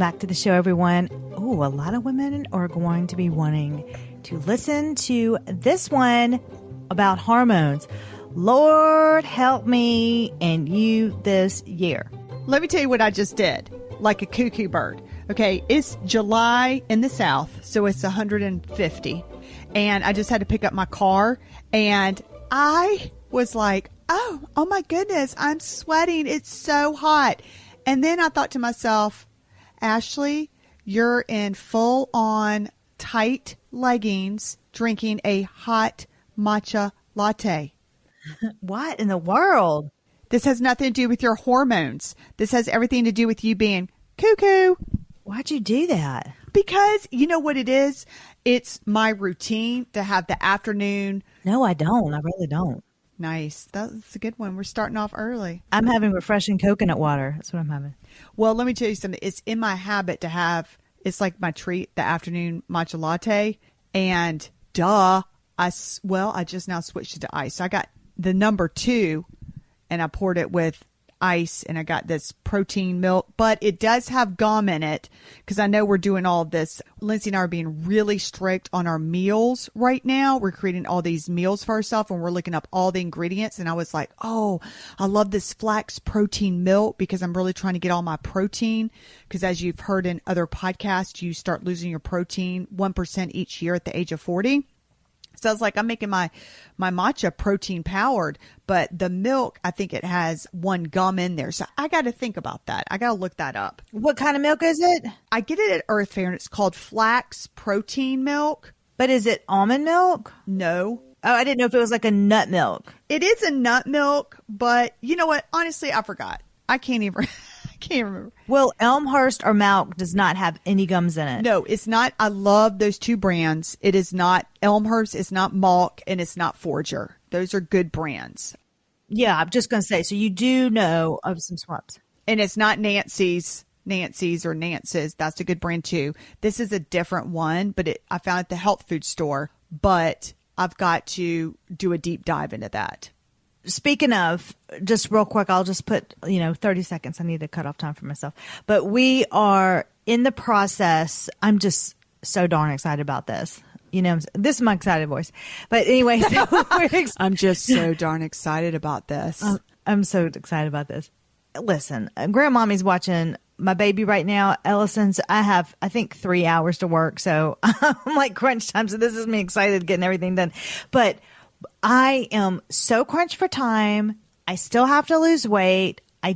back to the show, everyone. Ooh, a lot of women are going to be wanting to listen to this one about hormones. Lord help me and you this year. Let me tell you what I just did, like a cuckoo bird. Okay, it's July in the South, so it's 150. And I just had to pick up my car, and I was like, oh my goodness, I'm sweating. It's so hot. And then I thought to myself, Ashley, you're in full-on tight leggings drinking a hot matcha latte. What in the world? This has nothing to do with your hormones. This has everything to do with you being cuckoo. Why'd you do that? Because you know what it is? It's my routine to have the afternoon. No, I don't. I really don't. Nice. That's a good one. We're starting off early. I'm having refreshing coconut water. That's what I'm having. Well, let me tell you something. It's in my habit to have, it's like my treat, the afternoon matcha latte. And I just now switched it to ice. So I got the number 2 and I poured it with ice, and I got this protein milk, but it does have gum in it because I know we're doing all this. Lindsey and I are being really strict on our meals right now. We're creating all these meals for ourselves, and we're looking up all the ingredients. And I was like, oh, I love this flax protein milk because I'm really trying to get all my protein. Because as you've heard in other podcasts, you start losing your protein 1% each year at the age of 40. So I was like, I'm making my matcha protein powered, but the milk, I think it has 1 gum in there. So I got to think about that. I got to look that up. What kind of milk is it? I get it at Earth Fair, and it's called flax protein milk. But is it almond milk? No. Oh, I didn't know if it was like a nut milk. It is a nut milk, but you know what? Honestly, I forgot. I can't remember. Well, Elmhurst or Malk does not have any gums in it. No, it's not. I love those 2 brands. It is not Elmhurst, it's not Malk, and it's not Forger. Those are good brands. Yeah, I'm just going to say, so you do know of some swaps. And it's not Nancy's or Nance's. That's a good brand too. This is a different one, but I found it at the health food store, but I've got to do a deep dive into that. Speaking of, just real quick, I'll just put, 30 seconds. I need to cut off time for myself. But we are in the process. I'm just so darn excited about this. This is my excited voice. But anyway, I'm just so darn excited about this. I'm so excited about this. Listen, Grandmommy's watching my baby right now. Ellison's, I have, I think, 3 hours to work. So I'm like crunch time. So this is me excited getting everything done. But I am so crunched for time. I still have to lose weight. I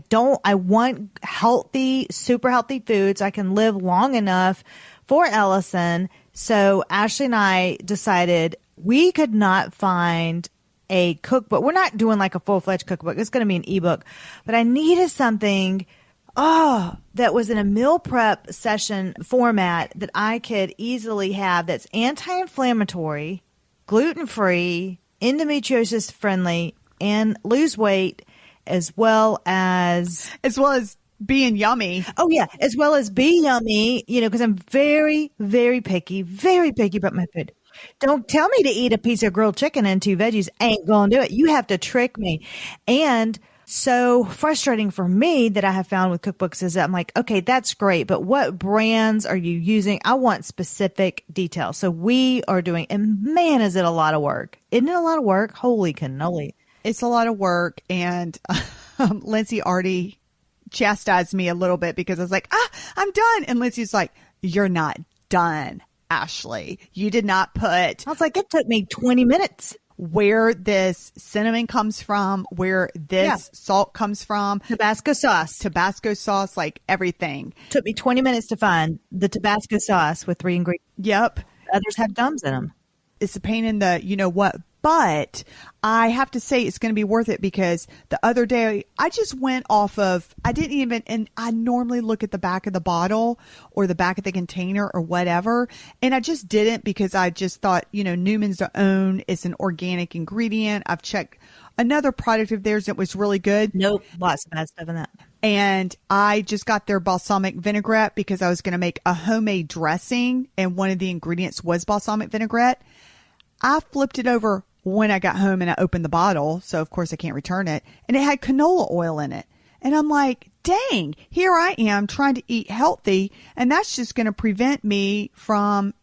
want healthy, super healthy food so I can live long enough for Ellison. So Ashley and I decided we could not find a cookbook. We're not doing like a full-fledged cookbook. It's going to be an ebook. But I needed something, that was in a meal prep session format that I could easily have that's anti-inflammatory, gluten-free, endometriosis friendly, and lose weight as well as being yummy. Oh yeah, as well as be yummy, because I'm very, very picky about my food. Don't tell me to eat a piece of grilled chicken and 2 veggies. Ain't gonna do it. You have to trick me. And so frustrating for me that I have found with cookbooks is that I'm like, okay, that's great, but what brands are you using? I want specific details. So we are doing, and man, is it a lot of work. Isn't it a lot of work? Holy cannoli. It's a lot of work. And Lindsey already chastised me a little bit because I was like, I'm done. And Lindsey's like, you're not done, Ashley. You did not put. I was like, it took me 20 minutes. Where this cinnamon comes from, where this salt comes from. Tabasco sauce, like everything. Took me 20 minutes to find the Tabasco sauce with 3 ingredients. Yep. Others have gums in them. It's a pain in the, but I have to say it's going to be worth it because the other day I just went off of, and I normally look at the back of the bottle or the back of the container or whatever. And I just didn't because I just thought, Newman's Own is an organic ingredient. I've checked another product of theirs that was really good. Nope. Lots of bad stuff in that. And I just got their balsamic vinaigrette because I was going to make a homemade dressing. And one of the ingredients was balsamic vinaigrette. I flipped it over when I got home and I opened the bottle. So, of course, I can't return it. And it had canola oil in it. And I'm like, dang, here I am trying to eat healthy, and that's just going to prevent me from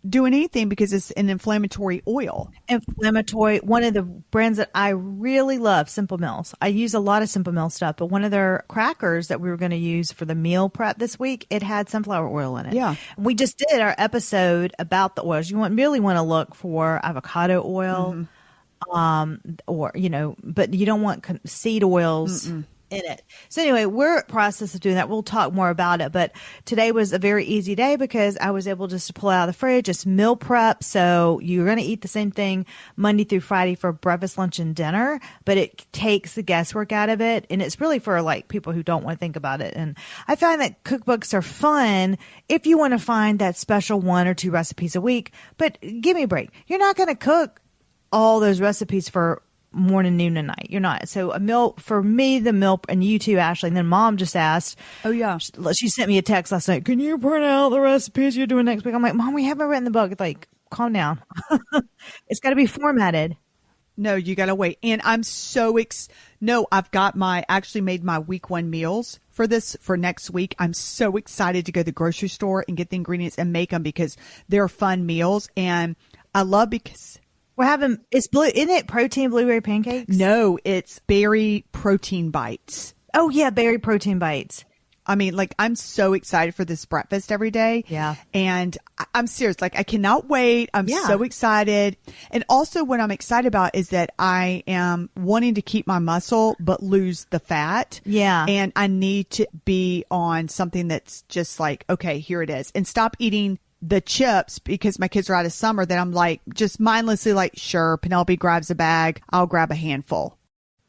doing anything because it's an inflammatory oil. Inflammatory. One of the brands that I really love, Simple Mills. I use a lot of Simple Mills stuff, but one of their crackers that we were going to use for the meal prep this week, it had sunflower oil in it. Yeah. We just did our episode about the oils. You really want to look for avocado oil, or, but you don't want seed oils in it. So anyway, we're in the process of doing that. We'll talk more about it, but today was a very easy day because I was able just to pull out of the fridge, just meal prep. So you're going to eat the same thing Monday through Friday for breakfast, lunch, and dinner, but it takes the guesswork out of it. And it's really for like people who don't want to think about it. And I find that cookbooks are fun if you want to find that special 1 or 2 recipes a week, but give me a break. You're not going to cook all those recipes for morning, noon, and night. You're not. So a meal for me, the meal, and you too, Ashley. And then Mom just asked. Oh yeah. She sent me a text last night. Can you print out the recipes you're doing next week? I'm like, Mom, we haven't written the book. It's like, calm down. It's got to be formatted. No, you got to wait. And I'm so I've got actually made my week 1 meals for next week. I'm so excited to go to the grocery store and get the ingredients and make them because they're fun meals. And I love because we're having, isn't it protein blueberry pancakes? No, it's berry protein bites. Oh yeah, berry protein bites. I mean, like, I'm so excited for this breakfast every day. Yeah. And I'm serious. Like, I cannot wait. I'm so excited. And also what I'm excited about is that I am wanting to keep my muscle, but lose the fat. Yeah. And I need to be on something that's just like, okay, here it is. And stop eating the chips because my kids are out of summer. That I'm like, just mindlessly like, sure, Penelope grabs a bag. I'll grab a handful.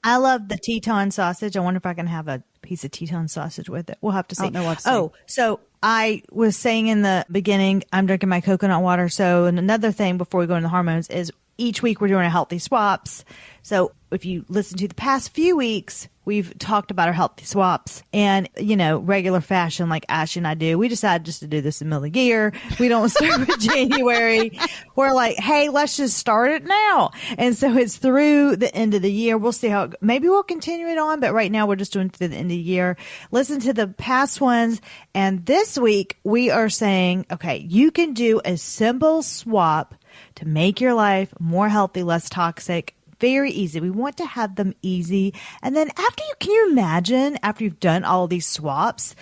I love the Teton sausage. I wonder if I can have a piece of Teton sausage with it. We'll have to see. I don't know what to say. So I was saying in the beginning, I'm drinking my coconut water. So and another thing before we go into the hormones is each week we're doing a healthy swaps. So if you listen to the past few weeks, we've talked about our healthy swaps and, regular fashion like Ashley and I do. We decided just to do this in the middle of the year. We don't start with January. We're like, hey, let's just start it now. And so it's through the end of the year. We'll see how maybe we'll continue it on, but right now we're just doing it through the end of the year. Listen to the past ones. And this week we are saying, okay, you can do a simple swap to make your life more healthy, less toxic. Very easy. We want to have them easy. And then can you imagine after you've done all these swaps,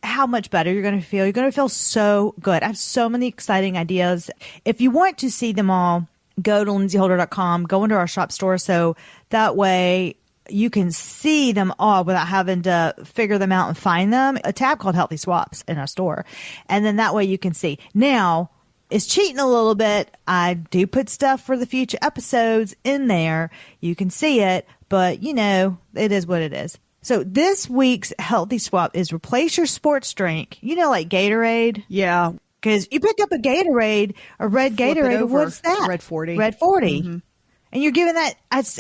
how much better you're going to feel? You're going to feel so good. I have so many exciting ideas. If you want to see them all, go to lindseyholder.com, go into our shop store. So that way you can see them all without having to figure them out and find them. A tab called Healthy Swaps in our store. And then that way you can see. Now, it's cheating a little bit. I do put stuff for the future episodes in there. You can see it, but it is what it is. So this week's healthy swap is replace your sports drink. Like Gatorade. Yeah. Because you pick up a Gatorade, a red Gatorade. What's that? Red 40. Red 40. Mm-hmm. And you're giving that,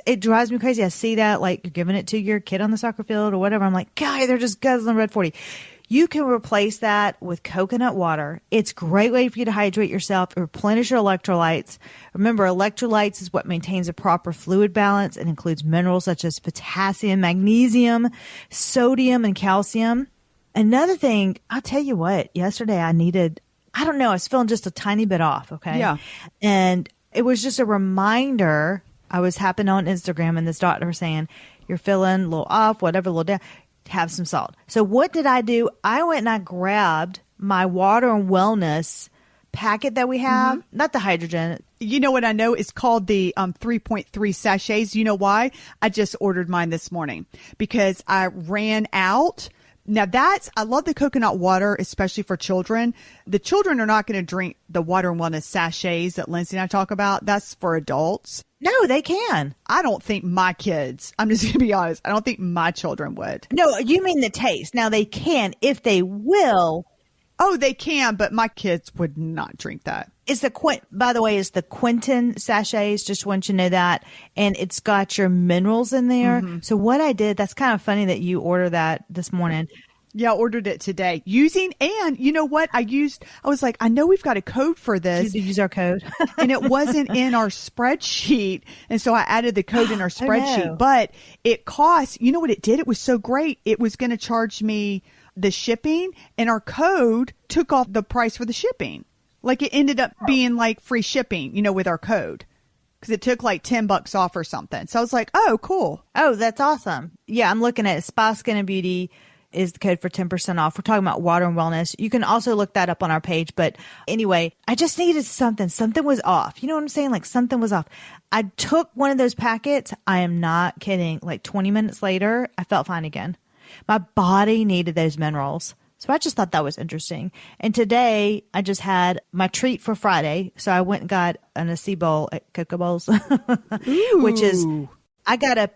it drives me crazy. I see that, like, you're giving it to your kid on the soccer field or whatever. I'm like, God, they're just guzzling Red 40. You can replace that with coconut water. It's a great way for you to hydrate yourself, replenish your electrolytes. Remember, electrolytes is what maintains a proper fluid balance and includes minerals such as potassium, magnesium, sodium, and calcium. Another thing, I'll tell you what, yesterday I was feeling just a tiny bit off, okay? Yeah. And it was just a reminder. I was happening on Instagram and this doctor was saying, you're feeling a little off, whatever, a little down. Have some salt. So what did I do? I went and I grabbed my Water and Wellness packet that we have, not the hydrogen. You know what I know? It's called the 3.3 sachets. You know why? I just ordered mine this morning because I ran out. Now I love the coconut water, especially for children. The children are not going to drink the Water and Wellness sachets that Lindsey and I talk about. That's for adults. No, they can. I don't think my kids, I'm just going to be honest, I don't think my children would. No, you mean the taste. Now they can if they will. Oh, they can, but my kids would not drink that. By the way, it's the Quentin sachets. Just want you to know that. And it's got your minerals in there. Mm-hmm. So what I did, that's kind of funny that you order that this morning. Yeah, I ordered it today and you know what? I was like, I know we've got a code for this. Did you use our code? And it wasn't in our spreadsheet. And so I added the code in our spreadsheet, no. but it cost, you know what it did? It was so great. It was going to charge me the shipping, and our code took off the price for the shipping. Like, it ended up being like free shipping, with our code. Because it took like $10 off or something. So I was like, oh, cool. Oh, that's awesome. Yeah, I'm looking at it. Spa, Skin, and Beauty is the code for 10% off. We're talking about water and wellness. You can also look that up on our page. But anyway, I just needed something. Something was off. You know what I'm saying? Like, something was off. I took one of those packets. I am not kidding. Like 20 minutes later, I felt fine again. My body needed those minerals. So I just thought that was interesting. And today I just had my treat for Friday. So I went and got an acai bowl at Cocoa Bowls, which is, I got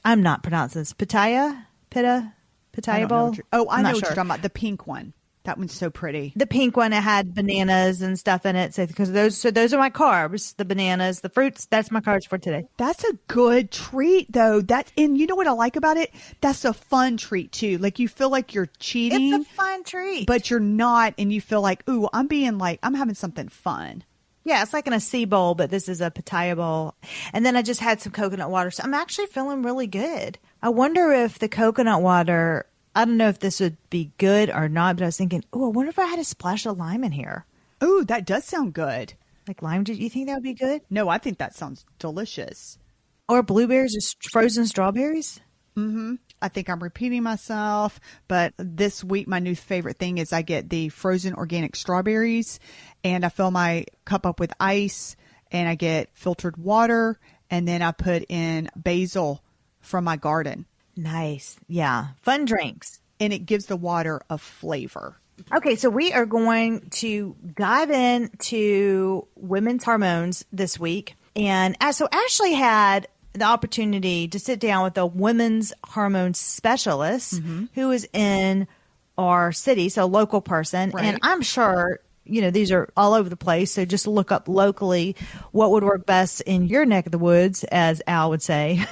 I'm not pronouncing this, pitaya bowl. I know what you're talking about. The pink one. That one's so pretty. The pink one, it had bananas and stuff in it. So those are my carbs, the bananas, the fruits. That's my carbs for today. That's a good treat though. And you know what I like about it? That's a fun treat too. Like, you feel like you're cheating. It's a fun treat. But you're not, and you feel like, ooh, I'm having something fun. Yeah, it's like an acai bowl, but this is a pitaya bowl. And then I just had some coconut water. So I'm actually feeling really good. I wonder if the coconut water, I don't know if this would be good or not, but I was thinking, oh, I wonder if I had a splash of lime in here. Ooh, that does sound good. Like lime, do you think that would be good? No, I think that sounds delicious. Or blueberries or frozen strawberries? Mm-hmm. I think I'm repeating myself, but this week my new favorite thing is I get the frozen organic strawberries, and I fill my cup up with ice, and I get filtered water, and then I put in basil from my garden. Nice. Yeah. Fun drinks. And it gives the water a flavor. Okay, so we are going to dive into women's hormones this week. And so Ashley had the opportunity to sit down with a women's hormone specialist who is in our city, so a local person. Right. And I'm sure, these are all over the place. So just look up locally what would work best in your neck of the woods, as Al would say.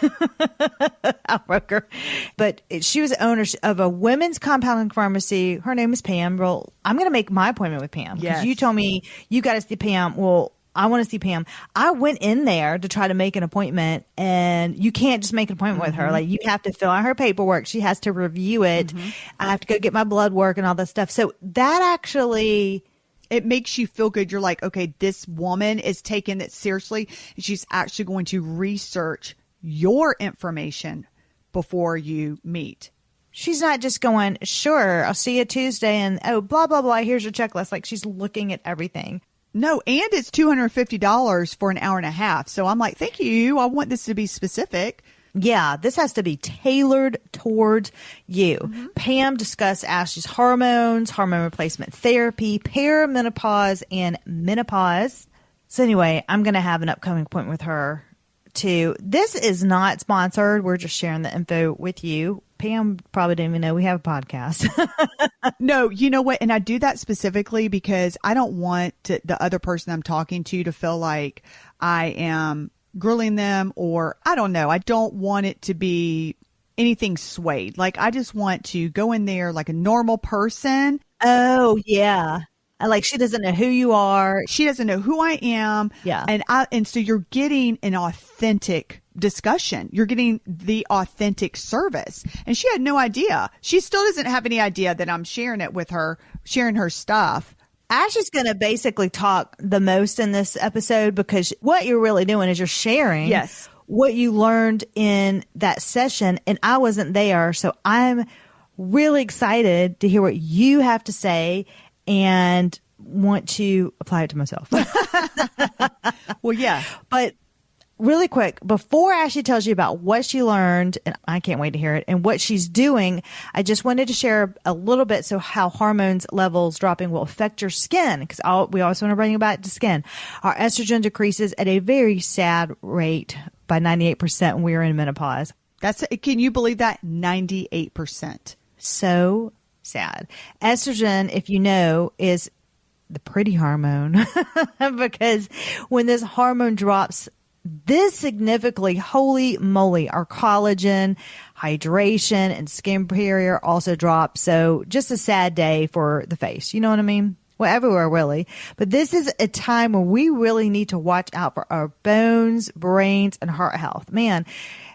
Al Roker. But she was the owner of a women's compounding pharmacy. Her name is Pam. Well, I'm going to make my appointment with Pam. Because you told me you got to see Pam. Well, I want to see Pam. I went in there to try to make an appointment, and you can't just make an appointment with her. Like, you have to fill out her paperwork. She has to review it. I have to go get my blood work and all that stuff. So that actually, it makes you feel good. You're like, okay, this woman is taking it seriously. She's actually going to research your information before you meet. She's not just going, sure, I'll see you Tuesday, and blah, blah, blah, here's your checklist. Like, she's looking at everything. No, and it's $250 for an hour and a half. So I'm like, thank you. I want this to be specific. Yeah, this has to be tailored towards you. Pam discussed Ashley's hormones, hormone replacement therapy, perimenopause, and menopause. So anyway, I'm going to have an upcoming appointment with her too. This is not sponsored. We're just sharing the info with you. Pam probably didn't even know we have a podcast. No, you know what? And I do that specifically because I don't want the other person I'm talking to feel like I am grilling them, or I don't know. I don't want it to be anything swayed. Like, I just want to go in there like a normal person. Oh, yeah. Like, she doesn't know who you are. She doesn't know who I am. Yeah. And so you're getting an authentic discussion. You're getting the authentic service. And she had no idea. She still doesn't have any idea that I'm sharing it with her, sharing her stuff. Ashley's going to basically talk the most in this episode, because what you're really doing is you're sharing what you learned in that session. And I wasn't there. So I'm really excited to hear what you have to say and want to apply it to myself. Well, yeah. But really quick, before Ashley tells you about what she learned, and I can't wait to hear it, and what she's doing, I just wanted to share a little bit how hormones levels dropping will affect your skin, because we always want to bring it back to skin. Our estrogen decreases at a very sad rate by 98% when we are in menopause. Can you believe that? 98%. So sad. Estrogen, if you know, is the pretty hormone because when this hormone drops this significantly, holy moly, our collagen, hydration, and skin barrier also drop. So just a sad day for the face. You know what I mean? Well, everywhere really. But this is a time where we really need to watch out for our bones, brains, and heart health. Man,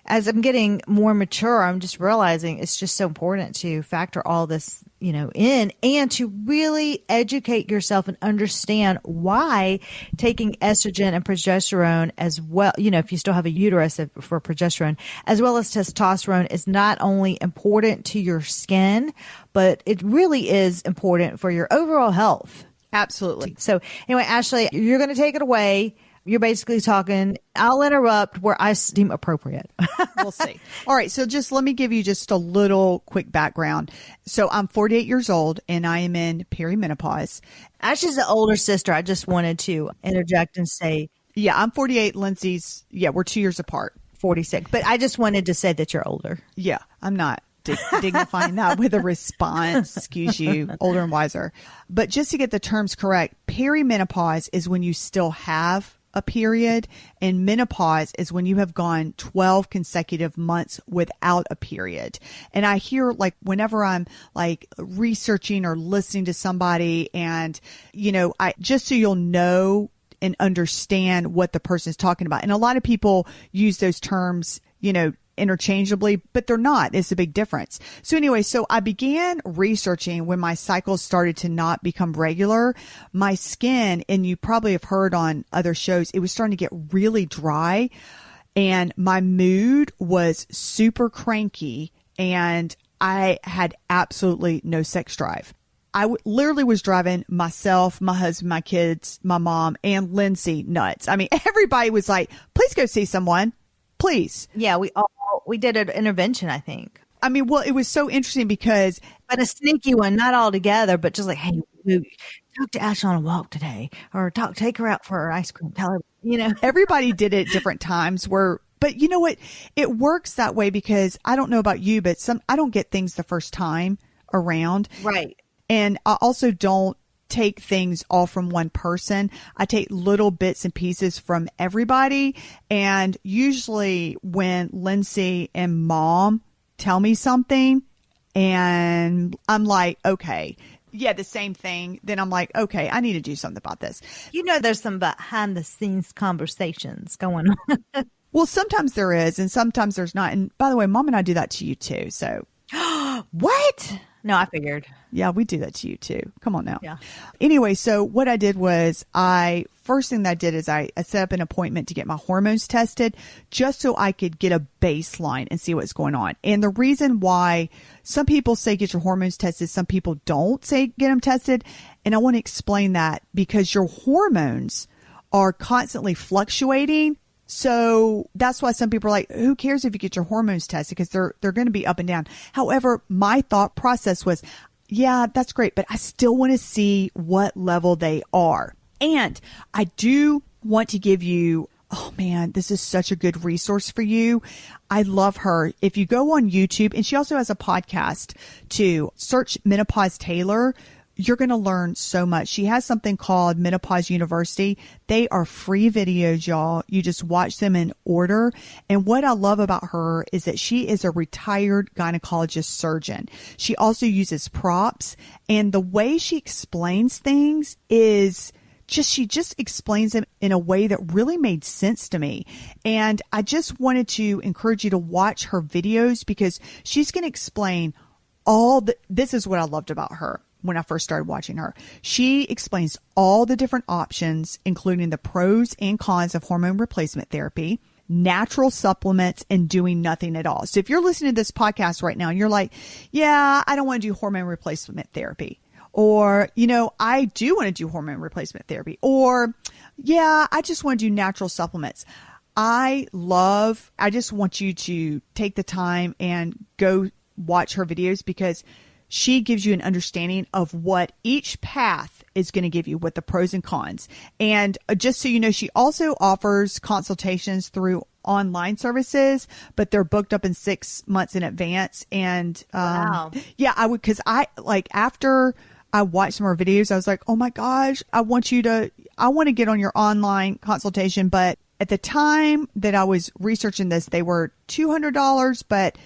as I'm getting more mature, I'm just realizing it's just so important to factor all this, in, and to really educate yourself and understand why taking estrogen and progesterone as well, if you still have a uterus for progesterone, as well as testosterone, is not only important to your skin, but it really is important for your overall health. Absolutely. So anyway, Ashley, you're going to take it away. You're basically talking, I'll interrupt where I seem appropriate. We'll see. All right. So just let me give you just a little quick background. So I'm 48 years old and I am in perimenopause. Ashley's the older sister. I just wanted to interject and say. Yeah, I'm 48. Lindsay's, we're 2 years apart. 46. But I just wanted to say that you're older. Yeah, I'm not dignifying that with a response. Excuse you, older and wiser. But just to get the terms correct, perimenopause is when you still have a period, and menopause is when you have gone 12 consecutive months without a period. And I hear, like, whenever I'm like researching or listening to somebody, and I just so you'll know and understand what the person is talking about. And a lot of people use those terms, interchangeably, but they're not. It's a big difference. So anyway, so I began researching when my cycles started to not become regular. My skin, and you probably have heard on other shows, it was starting to get really dry, and my mood was super cranky, and I had absolutely no sex drive. I literally was driving myself, my husband, my kids, my mom, and Lindsay nuts. I mean, everybody was like, please go see someone. Please. Yeah, we did an intervention, I think. I mean, well, it was so interesting because... But a sneaky one, not all together, but just like, hey, talk to Ash on a walk today, or take her out for her ice cream. Tell her, Everybody did it at different times but you know what? It works that way because I don't know about you, but I don't get things the first time around. Right. And I also don't take things all from one person. I take little bits and pieces from everybody. And usually when Lindsay and Mom tell me something and I'm like, okay, yeah, the same thing. Then I'm like, okay, I need to do something about this. There's some behind the scenes conversations going on. Well, sometimes there is and sometimes there's not. And by the way, Mom and I do that to you too. So what? No, I figured. Yeah, we do that to you too. Come on now. Yeah. Anyway, so what I did was first thing that I did is I set up an appointment to get my hormones tested just so I could get a baseline and see what's going on. And the reason why some people say get your hormones tested, some people don't say get them tested. And I want to explain that because your hormones are constantly fluctuating. So that's why some people are like, who cares if you get your hormones tested? Because they're going to be up and down. However, my thought process was, yeah, that's great, but I still want to see what level they are. And I do want to give you, oh man, this is such a good resource for you. I love her. If you go on YouTube, and she also has a podcast too, search Menopause Taylor. You're going to learn so much. She has something called Menopause University. They are free videos, y'all. You just watch them in order. And what I love about her is that she is a retired gynecologist surgeon. She also uses props. And the way she explains things is she just explains them in a way that really made sense to me. And I just wanted to encourage you to watch her videos because she's going to explain this is what I loved about her. When I first started watching her, she explains all the different options, including the pros and cons of hormone replacement therapy, natural supplements, and doing nothing at all. So if you're listening to this podcast right now and you're like, yeah, I don't want to do hormone replacement therapy, or, I do want to do hormone replacement therapy, or, yeah, I just want to do natural supplements. I just want you to take the time and go watch her videos because she gives you an understanding of what each path is going to give you, what the pros and cons. And just so you know, she also offers consultations through online services, but they're booked up in 6 months in advance. And wow. Yeah, I would, because after I watched some of her videos, I was like, oh my gosh, I want to get on your online consultation, but at the time that I was researching this, they were $200, but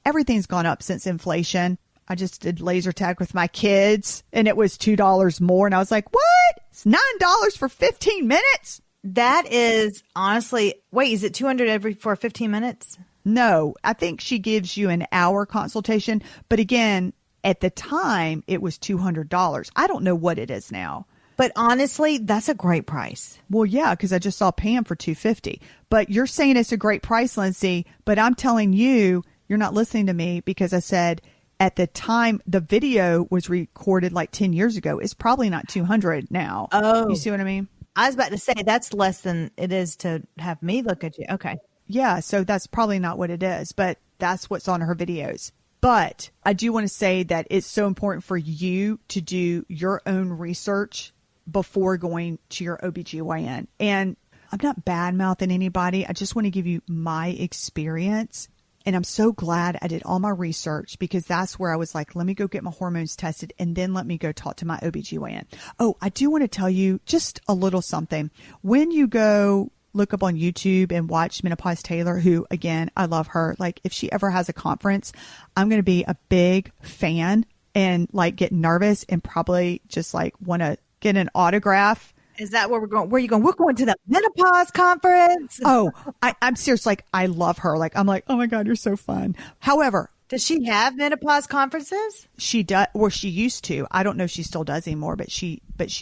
everything's gone up since inflation. I just did laser tag with my kids and it was $2 more. And I was like, what? It's $9 for 15 minutes. That is honestly, wait, is it 200 for 15 minutes? No, I think she gives you an hour consultation. But again, at the time it was $200. I don't know what it is now. But honestly, that's a great price. Well, yeah, because I just saw Pam for $250. But you're saying it's a great price, Lindsay. But I'm telling you, you're not listening to me because I said at the time the video was recorded like 10 years ago. It's probably not 200 now. Oh. You see what I mean? I was about to say that's less than it is to have me look at you. Okay. Yeah, so that's probably not what it is, but that's what's on her videos. But I do want to say that it's so important for you to do your own research before going to your OBGYN. And I'm not bad-mouthing anybody. I just want to give you my experience. And I'm so glad I did all my research because that's where I was like, let me go get my hormones tested and then let me go talk to my OBGYN. Oh, I do want to tell you just a little something. When you go look up on YouTube and watch Menopause Taylor, who, again, I love her. Like, if she ever has a conference, I'm going to be a big fan and like get nervous and probably just like want to get an autograph. Is that where we're going? Where are you going? We're going to the Menopause conference. Oh, I'm serious. Like, I love her. Like, I'm like, oh my God, you're so fun. However, does she have menopause conferences? She does, or she used to. I don't know if she still does anymore, but she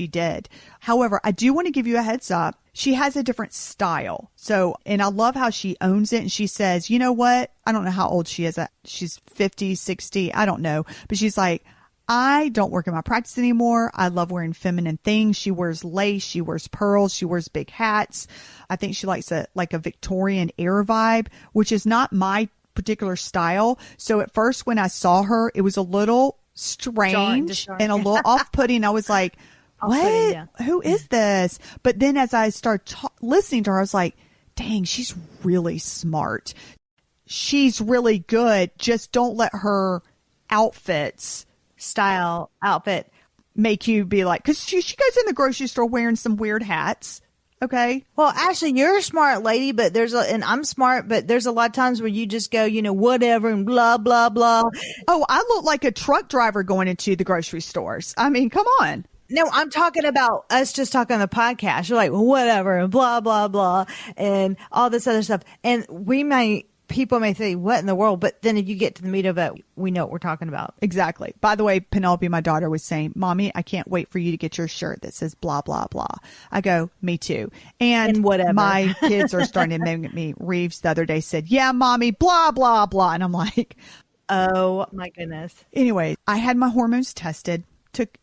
did. However, I do want to give you a heads up. She has a different style. So, and I love how she owns it. And she says, you know what? I don't know how old she is. She's 50, 60. I don't know. But she's like, I don't work in my practice anymore. I love wearing feminine things. She wears lace. She wears pearls. She wears big hats. I think she likes a Victorian era vibe, which is not my particular style. So at first when I saw her, it was a little strange and a little off-putting. I was like, what? Yeah. Who is this? But then as I started listening to her, I was like, dang, she's really smart. She's really good. Just don't let her outfit make you be like, because she goes in the grocery store wearing some weird hats. Okay. Well, Ashley, you're a smart lady, but and I'm smart, but there's a lot of times where you just go, whatever and blah, blah, blah. Oh, I look like a truck driver going into the grocery stores. I mean, come on. No, I'm talking about us just talking on the podcast. You're like, well, whatever and blah, blah, blah and all this other stuff. And people may say, what in the world? But then if you get to the meat of it, we know what we're talking about. Exactly. By the way, Penelope, my daughter, was saying, Mommy, I can't wait for you to get your shirt that says blah, blah, blah. I go, me too. And whatever. My kids are starting to make me. Reeves the other day said, yeah, Mommy, blah, blah, blah. And I'm like, oh my goodness. Anyway, I had my hormones tested.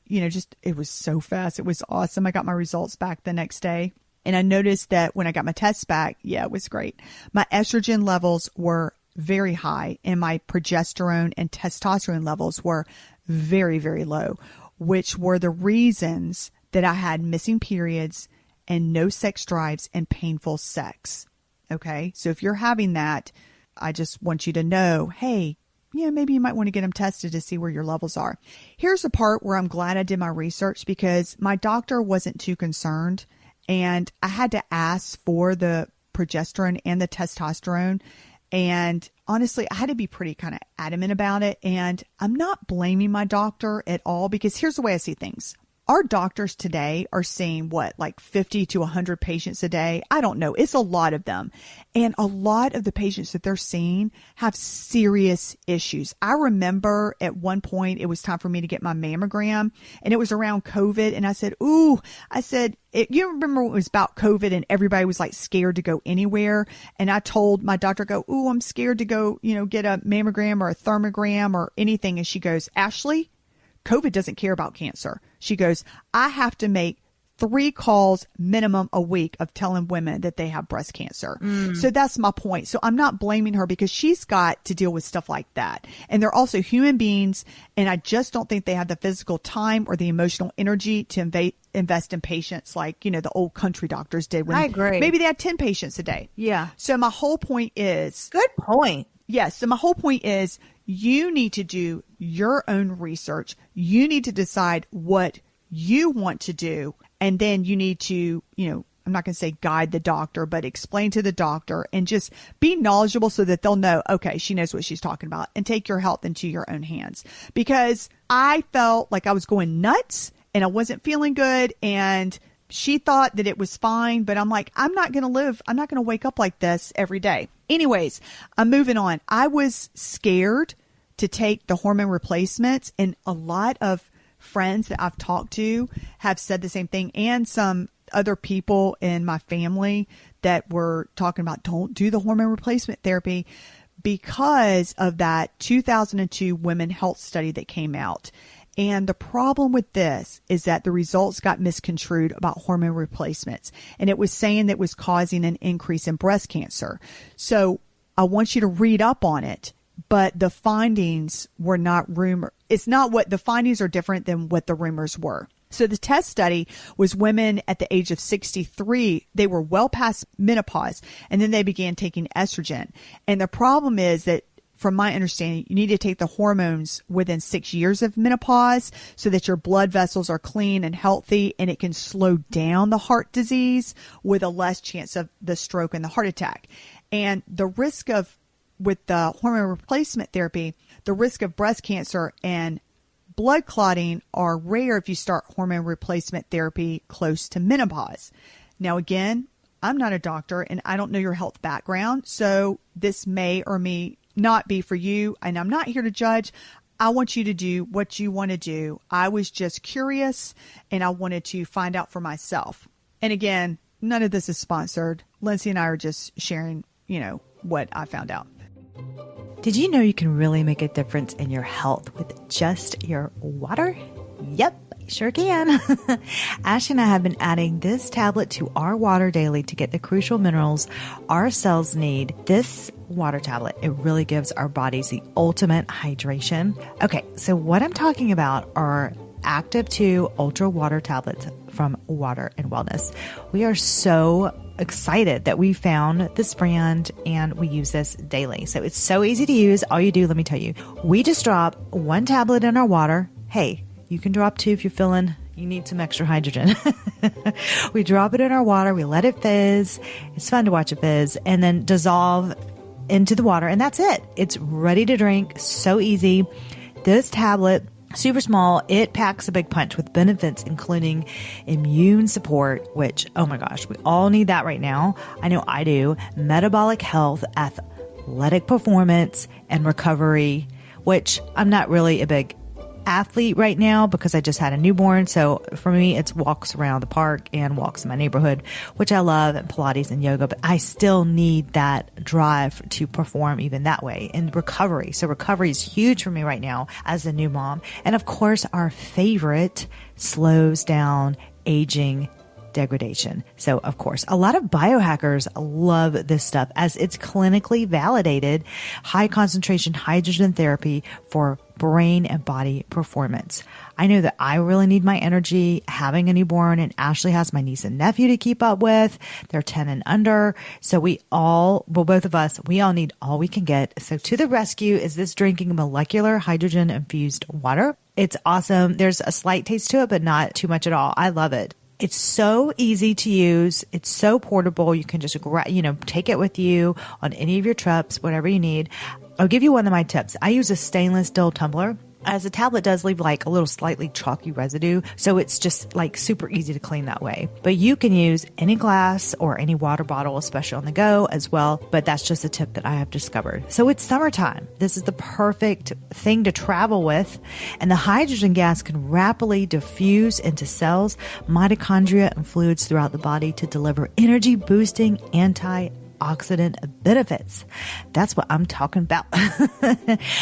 It was so fast. It was awesome. I got my results back the next day. And I noticed that when I got my tests back, it was great. My estrogen levels were very high and my progesterone and testosterone levels were very, very low, which were the reasons that I had missing periods and no sex drives and painful sex. Okay. So if you're having that, I just want you to know, hey, maybe you might want to get them tested to see where your levels are. Here's the part where I'm glad I did my research because my doctor wasn't too concerned. And I had to ask for the progesterone and the testosterone. And honestly, I had to be pretty kind of adamant about it. And I'm not blaming my doctor at all because here's the way I see things. Our doctors today are seeing like 50 to 100 patients a day. I don't know. It's a lot of them. And a lot of the patients that they're seeing have serious issues. I remember at one point it was time for me to get my mammogram and it was around COVID. And I said, you remember when it was about COVID and everybody was like scared to go anywhere. And I told my doctor, I'm scared to go, get a mammogram or a thermogram or anything. And she goes, Ashley, COVID doesn't care about cancer. She goes, I have to make 3 calls minimum a week of telling women that they have breast cancer. So that's my point. So I'm not blaming her because she's got to deal with stuff like that. And they're also human beings. And I just don't think they have the physical time or the emotional energy to invest in patients like, the old country doctors did. When I agree. Maybe they had 10 patients a day. Yeah. So my whole point is. Good point. Yes. So my whole point is you need to do your own research. You need to decide what you want to do. And then you need to, I'm not going to say guide the doctor, but explain to the doctor and just be knowledgeable so that they'll know, okay, she knows what she's talking about, and take your health into your own hands. Because I felt like I was going nuts and I wasn't feeling good, and she thought that it was fine, but I'm like, I'm not going to wake up like this every day. Anyways, I'm moving on. I was scared to take the hormone replacements, and a lot of friends that I've talked to have said the same thing, and some other people in my family that were talking about, don't do the hormone replacement therapy because of that 2002 women health study that came out. And the problem with this is that the results got misconstrued about hormone replacements, and it was saying that it was causing an increase in breast cancer. So I want you to read up on it, but the findings were not rumor. It's not what the findings are different than what the rumors were. So the test study was women at the age of 63. They were well past menopause, and then they began taking estrogen. And the problem is that, from my understanding, you need to take the hormones within 6 years of menopause so that your blood vessels are clean and healthy, and it can slow down the heart disease with a less chance of the stroke and the heart attack. And the risk of, with the hormone replacement therapy, the risk of breast cancer and blood clotting are rare if you start hormone replacement therapy close to menopause. Now, again, I'm not a doctor and I don't know your health background, so this may or may not be for you, and I'm not here to judge. I want you to do what you want to do. I was just curious and I wanted to find out for myself. And again, none of this is sponsored. Lindsey and I are just sharing, what I found out. Did you know you can really make a difference in your health with just your water? Yep, sure can. Ashley and I have been adding this tablet to our water daily to get the crucial minerals our cells need. This water tablet, it really gives our bodies the ultimate hydration. Okay, so what I'm talking about are Active 2 Ultra Water Tablets from Water and Wellness. We are so excited that we found this brand and we use this daily. So it's so easy to use. All you do, let me tell you, we just drop one tablet in our water. Hey, you can drop two if you're feeling you need some extra hydrogen. We drop it in our water. We let it fizz. It's fun to watch it fizz, and then dissolve into the water. And that's it. It's ready to drink. So easy. This tablet, super small, it packs a big punch with benefits, including immune support, which, oh my gosh, we all need that right now. I know I do. Metabolic health, athletic performance, and recovery, which I'm not really a big athlete right now because I just had a newborn. So for me, it's walks around the park and walks in my neighborhood, which I love, and Pilates and yoga, but I still need that drive to perform even that way, and recovery. So recovery is huge for me right now as a new mom. And of course, our favorite, slows down aging degradation. So of course, a lot of biohackers love this stuff as it's clinically validated high concentration hydrogen therapy for brain and body performance. I know that I really need my energy having a newborn, and Ashley has my niece and nephew to keep up with. They're 10 and under. So both of us, we all need all we can get. So to the rescue is this drinking molecular hydrogen infused water. It's awesome. There's a slight taste to it, but not too much at all. I love it. It's so easy to use. It's so portable. You can just, take it with you on any of your trips, whatever you need. I'll give you one of my tips. I use a stainless steel tumbler, as the tablet does leave like a little slightly chalky residue. So it's just like super easy to clean that way. But you can use any glass or any water bottle, especially on the go as well. But that's just a tip that I have discovered. So it's summertime. This is the perfect thing to travel with. And the hydrogen gas can rapidly diffuse into cells, mitochondria, and fluids throughout the body to deliver energy boosting antioxidant benefits. That's what I'm talking about.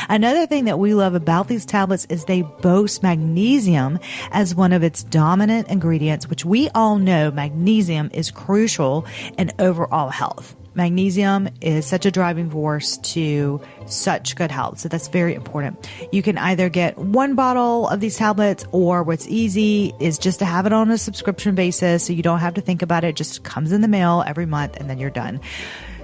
Another thing that we love about these tablets is they boast magnesium as one of its dominant ingredients, which we all know magnesium is crucial in overall health. Magnesium is such a driving force to such good health. So that's very important. You can either get one bottle of these tablets, or what's easy is just to have it on a subscription basis. So you don't have to think about it. It just comes in the mail every month and then you're done.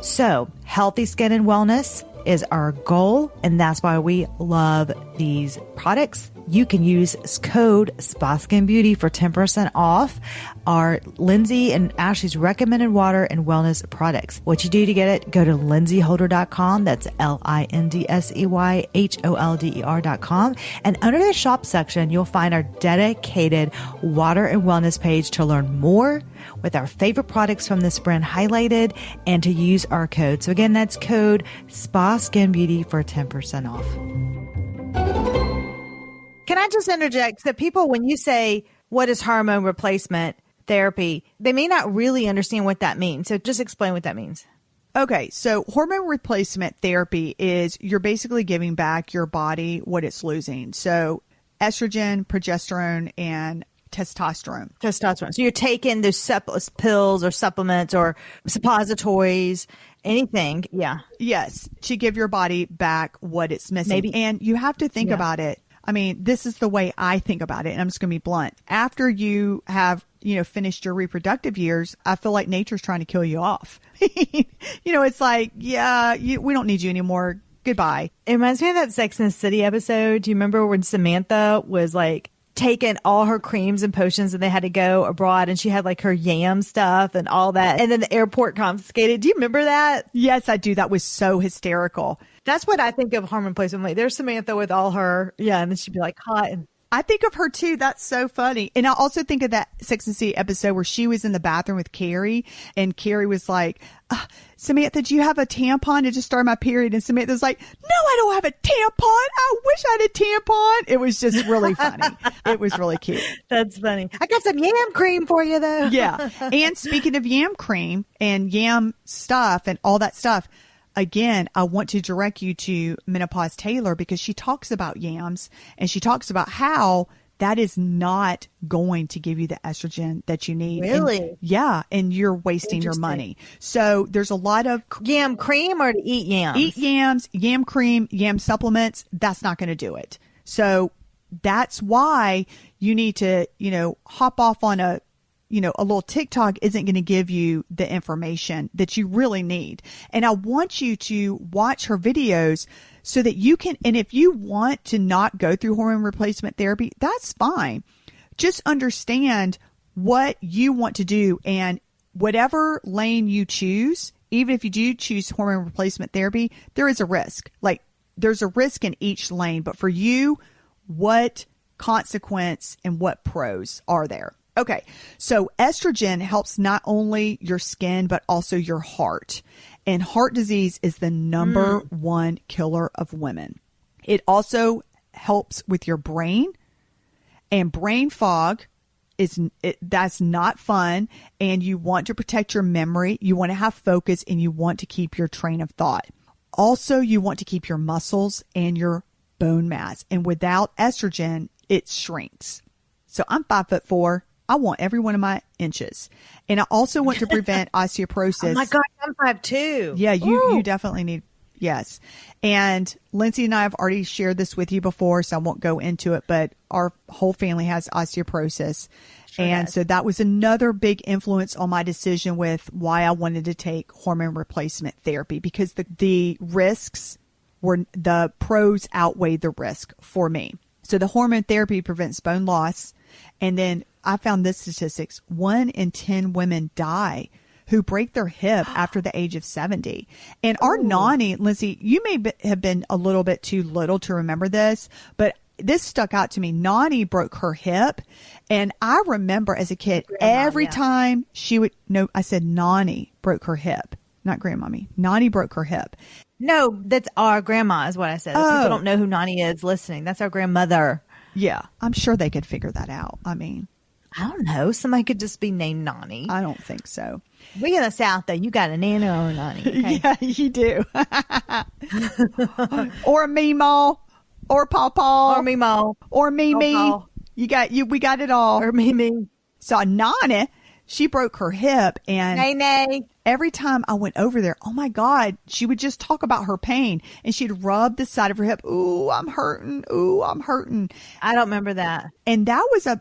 So healthy skin and wellness is our goal. And that's why we love these products. you can use code SPASkinBeauty for 10% off our Lindsey and Ashley's recommended water and wellness products. What you do to get it, go to lindseyholder.com. That's LINDSEYHOLDER.com. And under the shop section, you'll find our dedicated water and wellness page to learn more with our favorite products from this brand highlighted and to use our code. So again, that's code SPASkinBeauty for 10% off. Can I just interject? So people, when you say, what is hormone replacement therapy, they may not really understand what that means. So just explain what that means. Okay, so hormone replacement therapy is you're basically giving back your body what it's losing. So estrogen, progesterone, and testosterone. Testosterone. So you're taking those pills or supplements or suppositories, anything. Yeah. Yes, to give your body back what it's missing. Maybe. And you have to think about it. I mean, this is the way I think about it, and I'm just going to be blunt. After you have, finished your reproductive years, I feel like nature's trying to kill you off. It's like, we don't need you anymore. Goodbye. It reminds me of that Sex and the City episode. Do you remember when Samantha was like taking all her creams and potions and they had to go abroad and she had like her yam stuff and all that, and then the airport confiscated? Do you remember that? Yes, I do. That was so hysterical. That's what I think of hormone replacement. Like, there's Samantha with all her, and then she'd be like hot. And I think of her too. That's so funny. And I also think of that Sex and the City episode where she was in the bathroom with Carrie, and Carrie was like, Samantha, do you have a tampon to just start my period? And Samantha was like, no, I don't have a tampon. I wish I had a tampon. It was just really funny. It was really cute. That's funny. I got some yam cream for you though. Yeah. And speaking of yam cream and yam stuff and all that stuff, again, I want to direct you to Menopause Taylor because she talks about yams and she talks about how that is not going to give you the estrogen that you need. Really? And you're wasting your money. So there's a lot of yam cream or to eat yams? Eat yams, yam cream, yam supplements. That's not going to do it. So that's why you need to, hop off on a little TikTok isn't going to give you the information that you really need. And I want you to watch her videos so that you can, and if you want to not go through hormone replacement therapy, that's fine. Just understand what you want to do, and whatever lane you choose, even if you do choose hormone replacement therapy, there is a risk. Like, there's a risk in each lane, but for you, what consequence and what pros are there? Okay, so estrogen helps not only your skin, but also your heart. And heart disease is the number one killer of women. It also helps with your brain, and brain fog that's not fun. And you want to protect your memory. You want to have focus, and you want to keep your train of thought. Also, you want to keep your muscles and your bone mass. And without estrogen, it shrinks. So I'm 5'4". I want every one of my inches. And I also want to prevent osteoporosis. Oh my God, I'm 5'2". Yeah, you definitely need, yes. And Lindsey and I have already shared this with you before, so I won't go into it, but our whole family has osteoporosis. So that was another big influence on my decision with why I wanted to take hormone replacement therapy, because the risks the pros outweighed the risk for me. So the hormone therapy prevents bone loss. And then I found this statistics: 1 in 10 women die who break their hip after the age of 70. And our Nani, Lindsey, you may have been a little bit too little to remember this, but this stuck out to me. Nani broke her hip. And I remember as a kid, every time she would, I said Nani broke her hip, not grandmommy. Nani broke her hip. No, that's our grandma is what I said. People don't know who Nani is listening. That's our grandmother. Yeah, I'm sure they could figure that out. I mean, I don't know. Somebody could just be named Nani. I don't think so. We in the South, though. You got a Nana or a Nani. Okay? Yeah, you do. Or a Meemaw. Or Pawpaw. Or Meemaw. Or Mimi. Pawpaw. We got it all. Or Mimi. So Nani, she broke her hip, and Nay. Every time I went over there, oh my God, she would just talk about her pain, and she'd rub the side of her hip. Ooh, I'm hurting. Ooh, I'm hurting. I don't remember that. And that was I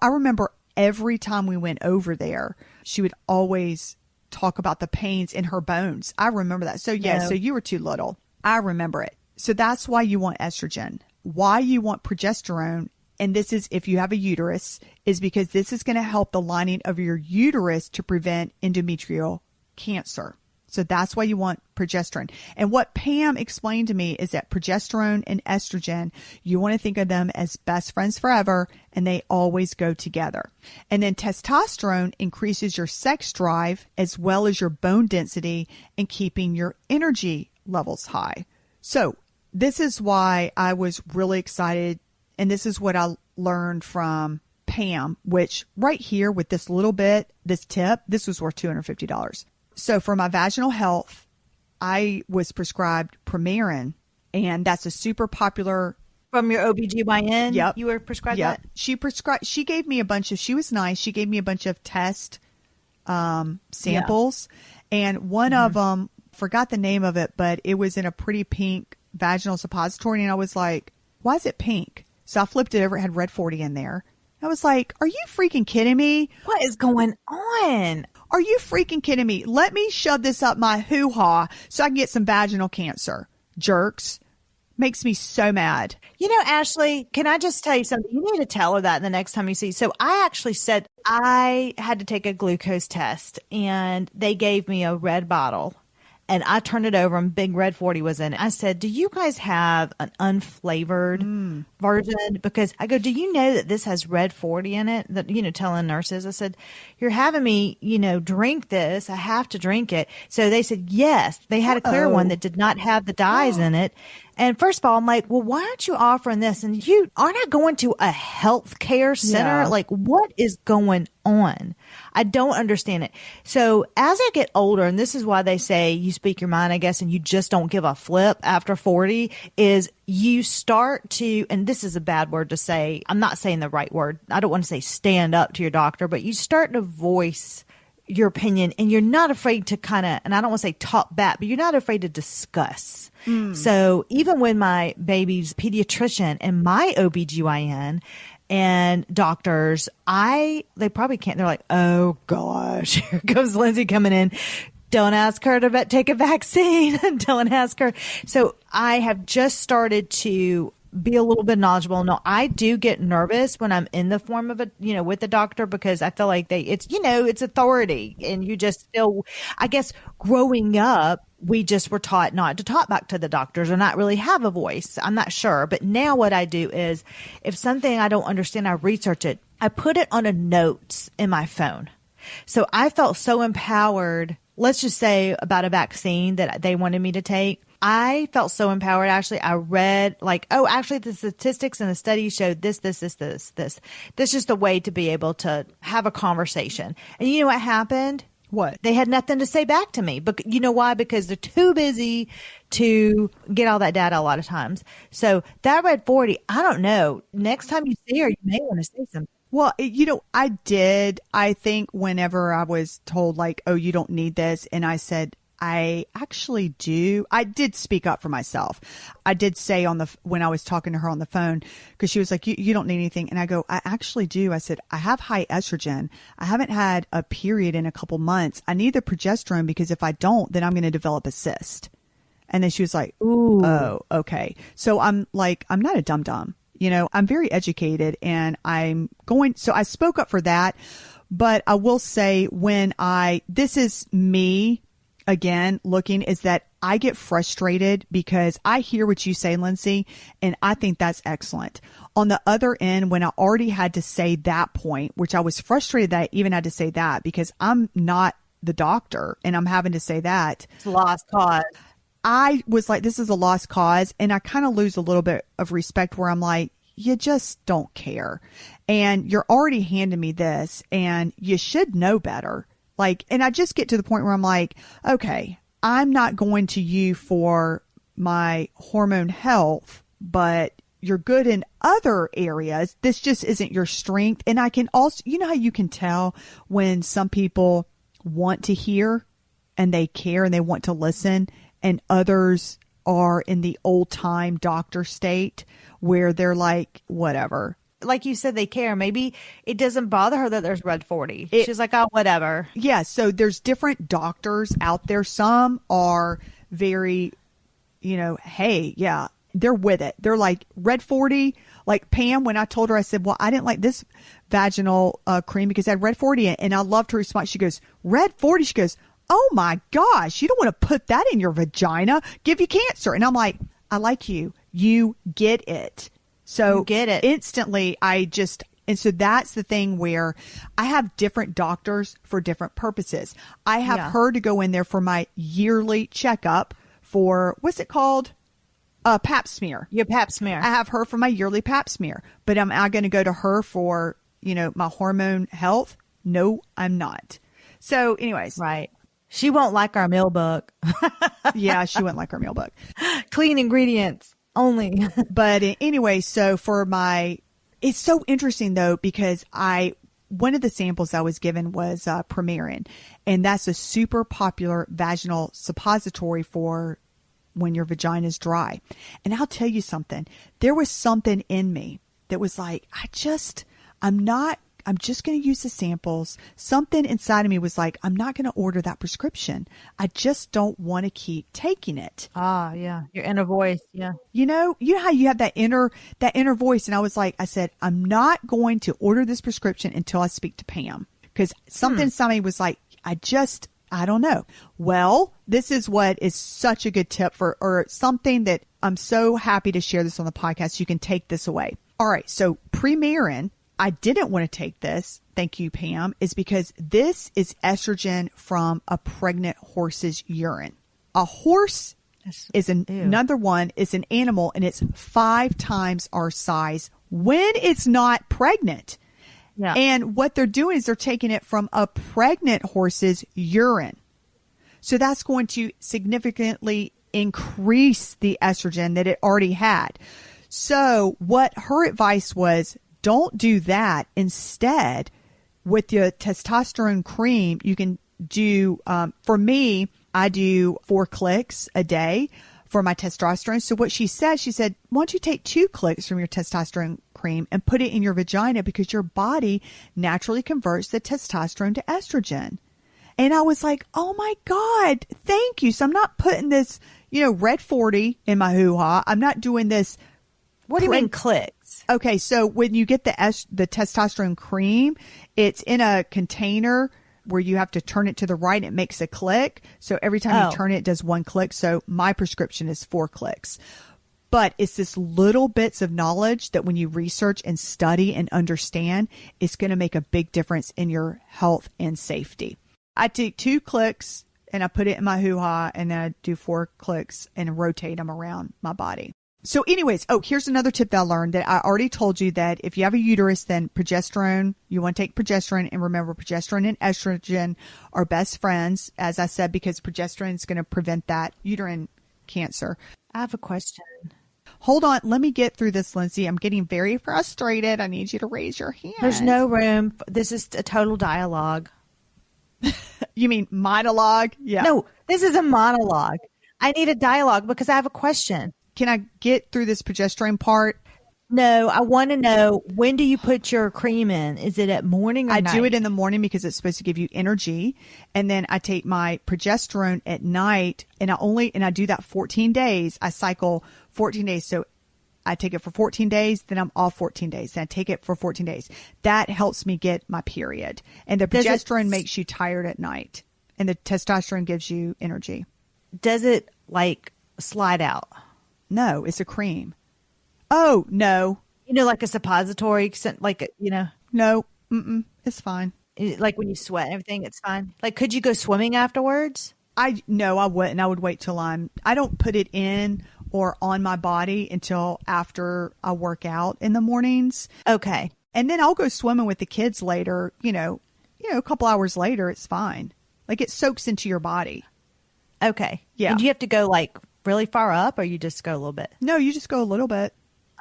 remember every time we went over there, she would always talk about the pains in her bones. I remember that. So yeah, so you were too little. I remember it. So that's why you want estrogen. why you want progesterone, and this is if you have a uterus, is because this is going to help the lining of your uterus to prevent endometrial cancer. So that's why you want progesterone. And what Pam explained to me is that progesterone and estrogen, you want to think of them as best friends forever, and they always go together. And then testosterone increases your sex drive as well as your bone density and keeping your energy levels high. So this is why I was really excited. And this is what I learned from Pam, which right here with this little bit, this tip, this was worth $250. So for my vaginal health, I was prescribed Premarin, and that's a super popular. From your OBGYN? Yep. You were prescribed Yep. that? She gave me a bunch of, she was nice. She gave me a bunch of test samples. Yeah. And one of them, forgot the name of it, but it was in a pretty pink vaginal suppository. And I was like, why is it pink? So I flipped it over. It had Red 40 in there. I was like, are you freaking kidding me? What is going on? Are you freaking kidding me? Let me shove this up my hoo-ha so I can get some vaginal cancer. Jerks. Makes me so mad. You know, Ashley, can I just tell you something? You need to tell her that the next time you see. So I actually said I had to take a glucose test, and they gave me a red bottle. And I turned it over, and Big Red 40 was in it. I said, do you guys have an unflavored version? Because I go, do you know that this has Red 40 in it? That, you know, telling nurses, I said, you're having me, you know, drink this. I have to drink it. So they said, yes. They had a clear one that did not have the dyes in it. And first of all, I'm like, well, why aren't you offering this? And you are not going to a health care center. Yeah. Like, what is going on? I don't understand it. So as I get older, and this is why they say you speak your mind, I guess, and you just don't give a flip after 40, is you start to, and this is a bad word to say. I'm not saying the right word. I don't want to say stand up to your doctor, but you start to voice your opinion, and you're not afraid to kind of, and I don't want to say talk back, but you're not afraid to discuss. So even when my baby's pediatrician and my OBGYN and doctors, they probably can't, they're like, oh gosh, here comes Lindsey coming in. Don't ask her to take a vaccine. Don't ask her. So I have just started to be a little bit knowledgeable. No, I do get nervous when I'm in the form of with the doctor, because I feel like it's authority, and you just feel, I guess growing up, we just were taught not to talk back to the doctors or not really have a voice. I'm not sure. But now what I do is if something I don't understand, I research it. I put it on a notes in my phone. So I felt so empowered. Let's just say about a vaccine that they wanted me to take. I felt so empowered. Actually, I read actually the statistics and the studies showed this. This is just a way to be able to have a conversation. And you know what happened? What? They had nothing to say back to me. But you know why? Because they're too busy to get all that data a lot of times. So that Red 40, I don't know. Next time you see her, you may want to say something. Well, I think whenever I was told like, oh, you don't need this. And I said, I actually do. I did speak up for myself. I did say when I was talking to her on the phone, because she was like, you don't need anything. And I go, I actually do. I said, I have high estrogen. I haven't had a period in a couple months. I need the progesterone because if I don't, then I'm going to develop a cyst. And then she was like, ooh, oh, okay. So I'm like, I'm not a dum-dum. I'm very educated, and so I spoke up for that. But I will say this is me again looking, is that I get frustrated because I hear what you say, Lindsey, and I think that's excellent. On the other end, when I already had to say that point, which I was frustrated that I even had to say that because I'm not the doctor and I'm having to say that. It's a lost cause. I was like, this is a lost cause. And I kind of lose a little bit of respect where I'm like, you just don't care. And you're already handing me this and you should know better. And I just get to the point where I'm like, okay, I'm not going to you for my hormone health, but you're good in other areas. This just isn't your strength. And I can also, how you can tell when some people want to hear and they care and they want to listen, and others are in the old time doctor state where they're like, whatever. Like you said, they care. Maybe it doesn't bother her that there's Red 40. She's like, oh, whatever. Yeah. So there's different doctors out there. Some are very, hey, yeah, they're with it. They're like Red 40. Like Pam, when I told her, I said, well, I didn't like this vaginal cream because it had Red 40 in it. And I loved her response. She goes, Red 40? She goes, oh my gosh, you don't want to put that in your vagina, give you cancer. And I'm like, I like you. You get it. So you get it. Instantly, and so that's the thing where I have different doctors for different purposes. I have her to go in there for my yearly checkup for, what's it called? Pap smear. Your pap smear. I have her for my yearly pap smear. But am I going to go to her for, my hormone health? No, I'm not. So anyways. Right. She won't like our meal book. Yeah, she wouldn't like our meal book. Clean ingredients only. But anyway, so it's so interesting though, because one of the samples I was given was Perimenopause, and that's a super popular vaginal suppository for when your vagina is dry. And I'll tell you something, there was something in me that was like, I'm just going to use the samples. Something inside of me was like, I'm not going to order that prescription. I just don't want to keep taking it. Ah, yeah. Your inner voice. Yeah. You know how you have that inner voice. And I said, I'm not going to order this prescription until I speak to Pam, because something inside me was like, I don't know. Well, this is what is such a good tip or something that I'm so happy to share this on the podcast. You can take this away. All right. So Perimenopause, I didn't want to take this, thank you, Pam, is because this is estrogen from a pregnant horse's urine. A horse is another one, is an animal, and it's 5 times our size when it's not pregnant. Yeah. And what they're doing is they're taking it from a pregnant horse's urine. So that's going to significantly increase the estrogen that it already had. So what her advice was, don't do that. Instead, with your testosterone cream, you can do, for me, I do 4 clicks a day for my testosterone. So what she said, why don't you take 2 clicks from your testosterone cream and put it in your vagina, because your body naturally converts the testosterone to estrogen. And I was like, oh my God, thank you. So I'm not putting this, Red 40 in my hoo-ha. I'm not doing this. What do you mean clicks? Okay, so when you get the testosterone cream, it's in a container where you have to turn it to the right. It makes a click. So every time you turn it, it does 1 click. So my prescription is 4 clicks. But it's this little bits of knowledge that when you research and study and understand, it's going to make a big difference in your health and safety. I take 2 clicks and I put it in my hoo-ha, and then I do 4 clicks and rotate them around my body. So anyways, here's another tip that I learned, that I already told you, that if you have a uterus, then progesterone, you want to take progesterone. And remember, progesterone and estrogen are best friends, as I said, because progesterone is going to prevent that uterine cancer. I have a question. Hold on. Let me get through this, Lindsay. I'm getting very frustrated. I need you to raise your hand. There's no room. This is a total dialogue. You mean monologue? Yeah. No, this is a monologue. I need a dialogue because I have a question. Can I get through this progesterone part? No, I want to know, when do you put your cream in? Is it at morning or night? I do it in the morning because it's supposed to give you energy. And then I take my progesterone at night, and I do that 14 days. I cycle 14 days. So I take it for 14 days, then I'm off 14 days. Then I take it for 14 days. That helps me get my period. And the progesterone makes you tired at night, and the testosterone gives you energy. Does it slide out? No, it's a cream. Oh, no. Like a suppository, No, it's fine. Like when you sweat and everything, it's fine. Could you go swimming afterwards? No, I wouldn't. I would wait till I don't put it in or on my body until after I work out in the mornings. Okay. And then I'll go swimming with the kids later, a couple hours later, it's fine. It soaks into your body. Okay. Yeah. And do you have to go really far up, or you just go a little bit? No, you just go a little bit.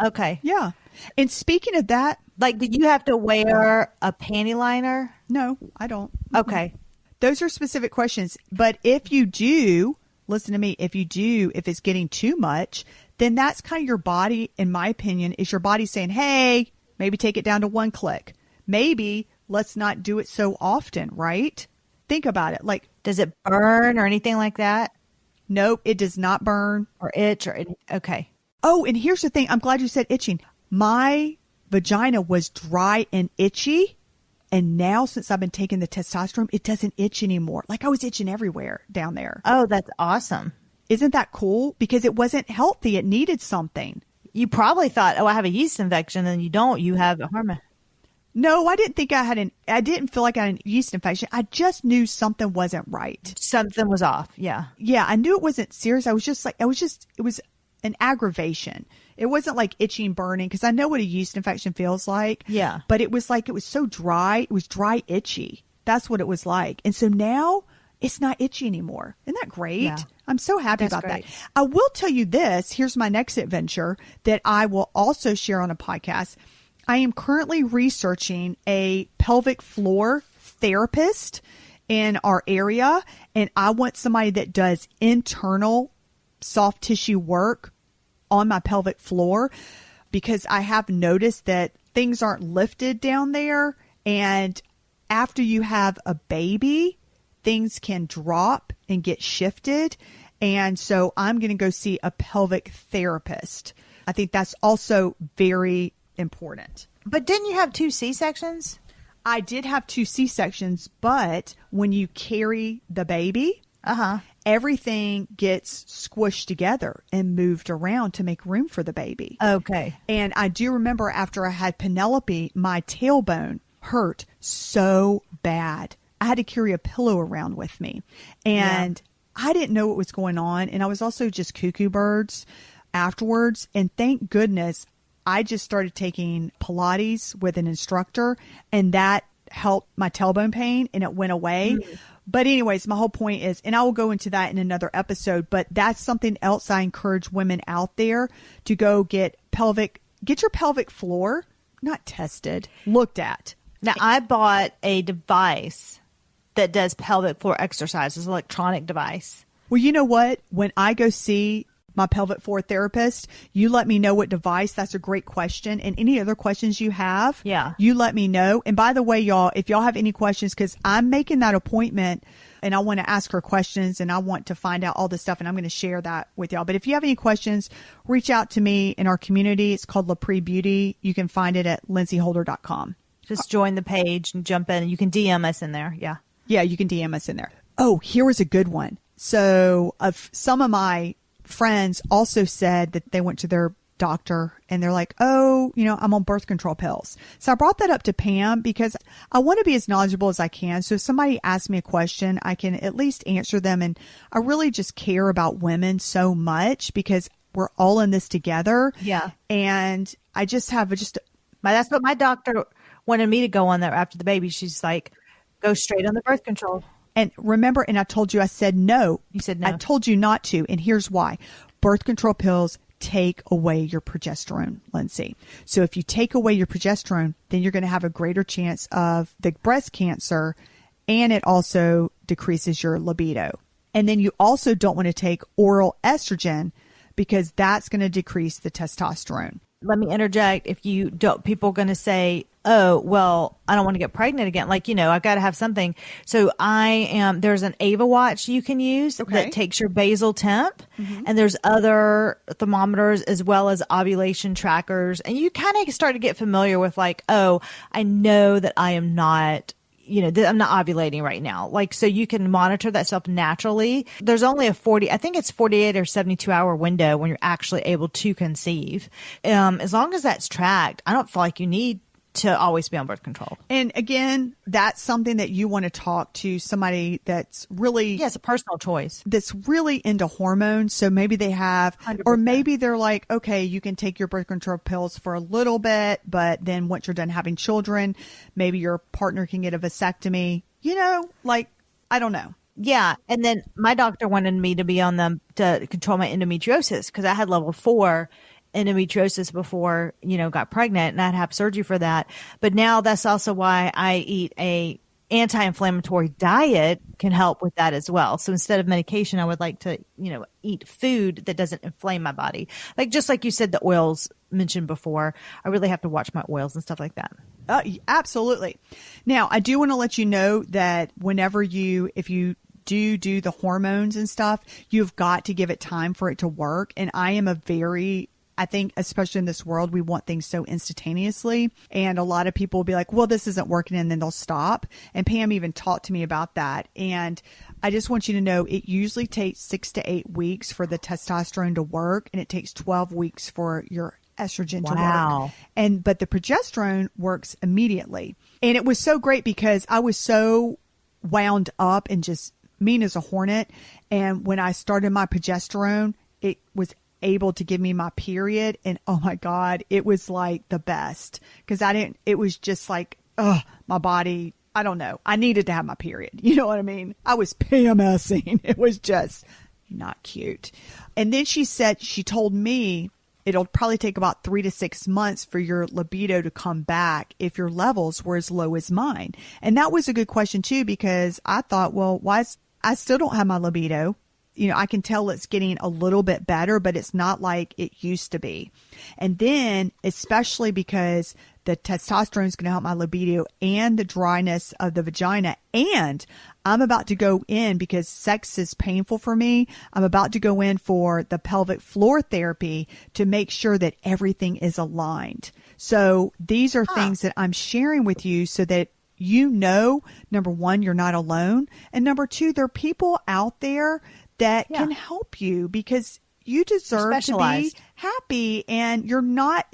Okay. Yeah. And speaking of that, do you have to wear a panty liner? No, I don't. Okay. Those are specific questions. But if you do, listen to me, if it's getting too much, then that's kind of your body, in my opinion, is your body saying, hey, maybe take it down to 1 click. Maybe let's not do it so often, right? Think about it. Does it burn or anything like that? Nope, it does not burn or itch or anything. Okay. Oh, and here's the thing. I'm glad you said itching. My vagina was dry and itchy. And now since I've been taking the testosterone, it doesn't itch anymore. Like I was itching everywhere down there. Oh, that's awesome. Isn't that cool? Because it wasn't healthy. It needed something. You probably thought, oh, I have a yeast infection, and you don't. You have a hormone. No, I didn't think I didn't feel like I had a yeast infection. I just knew something wasn't right. Something was off. Yeah. Yeah. I knew it wasn't serious. I was just like, it was an aggravation. It wasn't like itching, burning, because I know what a yeast infection feels like. Yeah. But it was so dry. It was dry, itchy. That's what it was like. And so now it's not itchy anymore. Isn't that great? Yeah. I'm so happy about that. I will tell you this. Here's my next adventure that I will also share on a podcast. I am currently researching a pelvic floor therapist in our area, and I want somebody that does internal soft tissue work on my pelvic floor, because I have noticed that things aren't lifted down there, and after you have a baby, things can drop and get shifted. And so I'm going to go see a pelvic therapist. I think that's also very important. But didn't you have 2 C-sections? I did have 2 C-sections, but when you carry the baby, everything gets squished together and moved around to make room for the baby. Okay. And I do remember after I had Penelope, my tailbone hurt so bad. I had to carry a pillow around with me. And I didn't know what was going on. And I was also just cuckoo birds afterwards. And thank goodness I just started taking Pilates with an instructor, and that helped my tailbone pain and it went away. But anyways, my whole point is, and I will go into that in another episode, but that's something else I encourage women out there to go get your pelvic floor, not tested, looked at. Now, I bought a device that does pelvic floor exercises, electronic device. Well, you know what? When I go see my pelvic floor therapist, you let me know what device. That's a great question. And any other questions you have, you let me know. And by the way, y'all, if y'all have any questions, because I'm making that appointment and I want to ask her questions and I want to find out all this stuff, and I'm going to share that with y'all. But if you have any questions, reach out to me in our community. It's called LaPree Beauty. You can find it at lindseyholder.com. Just join the page and jump in, and you can DM us in there. Yeah. Yeah, you can DM us in there. Oh, here was a good one. So some of my friends also said that they went to their doctor and they're like, oh, I'm on birth control pills. So I brought that up to Pam because I want to be as knowledgeable as I can. So if somebody asks me a question, I can at least answer them. And I really just care about women so much because we're all in this together. Yeah. And I just have that's what my doctor wanted me to go on there after the baby. She's like, go straight on the birth control. And remember, and I told you, I said no. You said no. I told you not to. And here's why. Birth control pills take away your progesterone, Lindsey. So if you take away your progesterone, then you're going to have a greater chance of the breast cancer, and it also decreases your libido. And then you also don't want to take oral estrogen because that's going to decrease the testosterone. Let me interject. If you don't, people are going to say, oh, well, I don't want to get pregnant again. Like, I've got to have something. So there's an Ava watch you can use that takes your basal temp. Mm-hmm. And there's other thermometers as well as ovulation trackers. And you kind of start to get familiar with like, oh, I know that I am not, I'm not ovulating right now. Like, so you can monitor that stuff naturally. There's only I think it's 48 or 72 hour window when you're actually able to conceive. As long as that's tracked, I don't feel like you need to always be on birth control. And again, that's something that you want to talk to somebody that's really... Yeah, it's a personal choice. That's really into hormones. So maybe they have... 100%. Or maybe they're like, okay, you can take your birth control pills for a little bit, but then once you're done having children, maybe your partner can get a vasectomy. I don't know. Yeah. And then my doctor wanted me to be on them to control my endometriosis because I had level 4 endometriosis before, got pregnant, and I'd have surgery for that. But now that's also why I eat a anti-inflammatory diet can help with that as well. So instead of medication, I would like to, eat food that doesn't inflame my body. Just like you said, the oils mentioned before, I really have to watch my oils and stuff like that. Absolutely. Now, I do want to let you know that if you do the hormones and stuff, you've got to give it time for it to work. And I am a very I think especially in this world, we want things so instantaneously. And a lot of people will be like, well, this isn't working. And then they'll stop. And Pam even talked to me about that. And I just want you to know it usually takes 6 to 8 weeks for the testosterone to work. And it takes 12 weeks for your estrogen to work. But the progesterone works immediately. And it was so great because I was so wound up and just mean as a hornet. And when I started my progesterone, it was able to give me my period. And oh my God, it was like the best because it was just like, my body, I don't know. I needed to have my period. You know what I mean? I was PMSing. It was just not cute. And then she told me it'll probably take about 3 to 6 months for your libido to come back if your levels were as low as mine. And that was a good question too, because I thought, well, I still don't have my libido. You know, I can tell it's getting a little bit better, but it's not like it used to be. And then, especially because the testosterone is going to help my libido and the dryness of the vagina. And I'm about to go in because sex is painful for me. I'm about to go in for the pelvic floor therapy to make sure that everything is aligned. So these are things that I'm sharing with you so that you know, number one, you're not alone. And number two, there are people out there that can help you because you deserve to be happy and you're not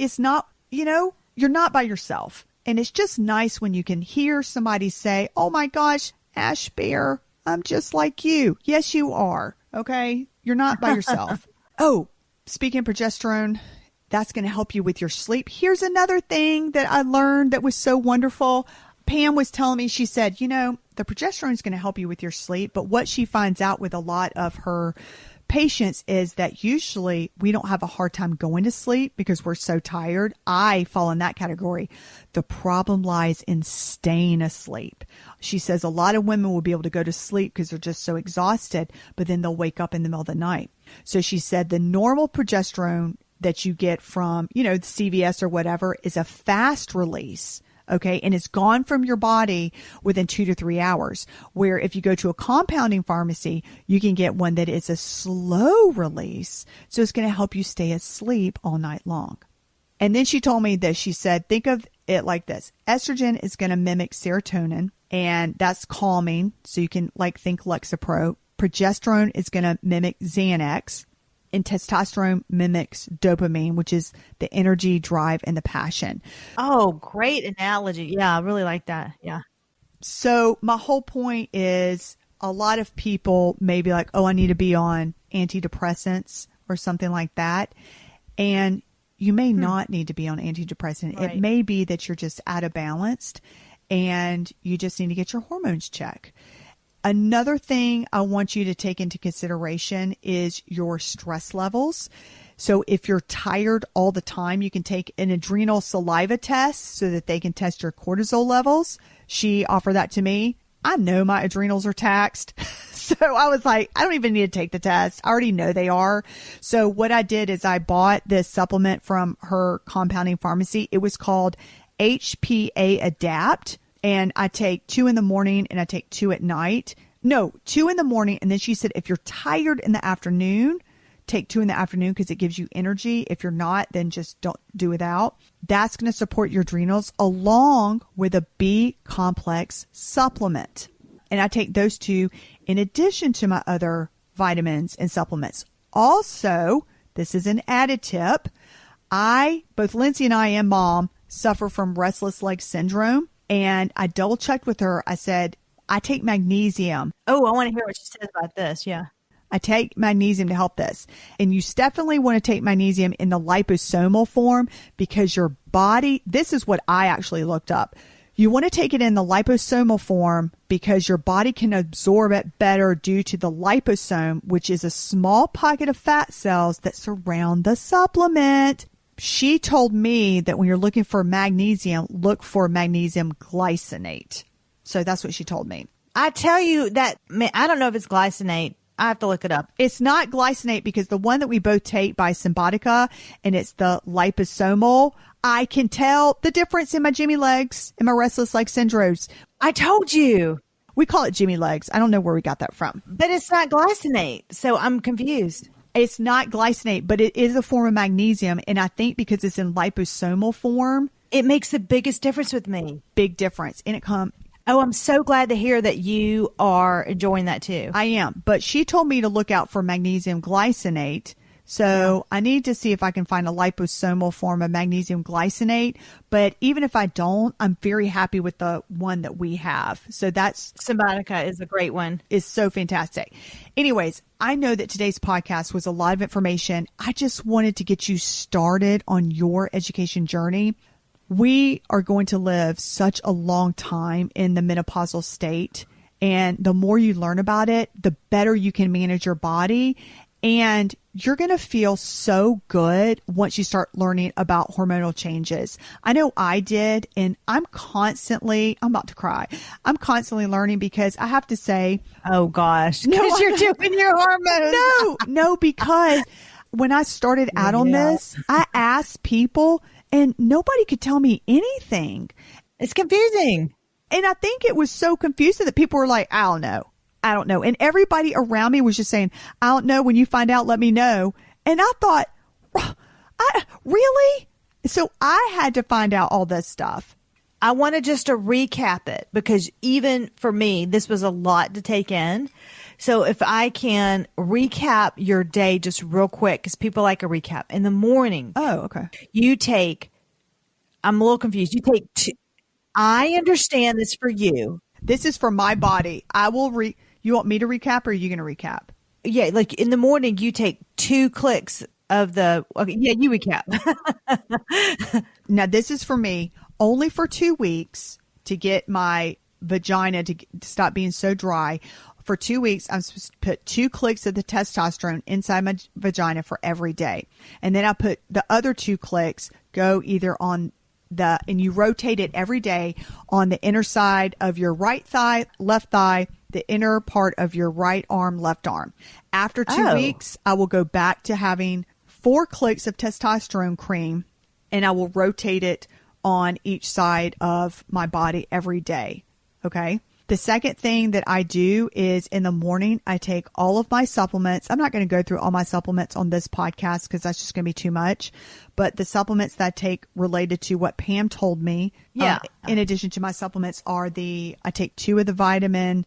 by yourself. And it's just nice when you can hear somebody say, oh my gosh, Ash Bear, I'm just like you. Yes, you are. Okay. You're not by yourself. Oh, speaking of progesterone, that's going to help you with your sleep. Here's another thing that I learned that was so wonderful. Pam was telling me, she said, the progesterone is going to help you with your sleep. But what she finds out with a lot of her patients is that usually we don't have a hard time going to sleep because we're so tired. I fall in that category. The problem lies in staying asleep. She says a lot of women will be able to go to sleep because they're just so exhausted, but then they'll wake up in the middle of the night. So she said the normal progesterone that you get from, CVS or whatever is a fast release. Okay. And it's gone from your body within 2 to 3 hours, where if you go to a compounding pharmacy, you can get one that is a slow release. So it's going to help you stay asleep all night long. And then she told me this. She said, think of it like this. Estrogen is going to mimic serotonin and that's calming. So you can think Lexapro. Progesterone is going to mimic Xanax. And testosterone mimics dopamine, which is the energy, drive, and the passion. Oh, great analogy. Yeah, I really like that. Yeah. So my whole point is a lot of people may be like, oh, I need to be on antidepressants or something like that. And you may not need to be on antidepressant. Right. It may be that you're just out of balance and you just need to get your hormones checked. Another thing I want you to take into consideration is your stress levels. So if you're tired all the time, you can take an adrenal saliva test so that they can test your cortisol levels. She offered that to me. I know my adrenals are taxed. So I was like, I don't even need to take the test. I already know they are. So what I did is I bought this supplement from her compounding pharmacy. It was called HPA Adapt. And I take 2 in the morning and I take 2 at night. No, 2 in the morning. And then she said, if you're tired in the afternoon, take 2 in the afternoon because it gives you energy. If you're not, then just don't do without. That's going to support your adrenals along with a B complex supplement. And I take those 2 in addition to my other vitamins and supplements. Also, this is an added tip. Both Lindsey and I and Mom suffer from restless leg syndrome. And I double checked with her. I said, I take magnesium. Oh, I want to hear what she says about this. Yeah. I take magnesium to help this. And you definitely want to take magnesium in the liposomal form because your body, this is what I actually looked up. You want to take it in the liposomal form because your body can absorb it better due to the liposome, which is a small pocket of fat cells that surround the supplement. She told me that when you're looking for magnesium, look for magnesium glycinate. So that's what she told me. I tell you that, I don't know if it's glycinate. I have to look it up. It's not glycinate because the one that we both take by Symbiotica, and it's the liposomal. I can tell the difference in my Jimmy legs and my restless leg syndromes. I told you. We call it Jimmy legs. I don't know where we got that from. But it's not glycinate. So I'm confused. It's not glycinate, but it is a form of magnesium. And I think because it's in liposomal form, it makes the biggest difference with me. Big difference. And it comes. Oh, I'm so glad to hear that you are enjoying that too. I am. But she told me to look out for magnesium glycinate. So I need to see if I can find a liposomal form of magnesium glycinate. But even if I don't, I'm very happy with the one that we have. So that's Symbotica is a great one. Is so fantastic. Anyways, I know that today's podcast was a lot of information. I just wanted to get you started on your education journey. We are going to live such a long time in the menopausal state. And the more you learn about it, the better you can manage your body. And you're going to feel so good once you start learning about hormonal changes. I know I did, and I'm about to cry. I'm constantly learning because I have to say, oh gosh, because you're doing your hormones. No, because when I started out on this, I asked people and nobody could tell me anything. It's confusing. And I think it was so confusing that people were like, I don't know. And everybody around me was just saying, I don't know. When you find out, let me know. And I thought, really? So I had to find out all this stuff. I wanted just to recap it because even for me, this was a lot to take in. So if I can recap your day just real quick, because people like a recap. In the morning. Oh, okay. I'm a little confused. I understand this for you. This is for my body. You want me to recap or are you going to recap? Yeah. Like in the morning, you take 2 clicks of you recap. Now this is for me only for 2 weeks to get my vagina to stop being so dry. For 2 weeks, I'm supposed to put 2 clicks of the testosterone inside my vagina for every day. And then I put the other 2 clicks go either on and you rotate it every day on the inner side of your right thigh, left thigh, the inner part of your right arm, left arm. After 2 weeks, I will go back to having 4 clicks of testosterone cream and I will rotate it on each side of my body every day. Okay. The second thing that I do is in the morning, I take all of my supplements. I'm not going to go through all my supplements on this podcast because that's just going to be too much. But the supplements that I take related to what Pam told me, in addition to my supplements, are I take 2 of the vitamin,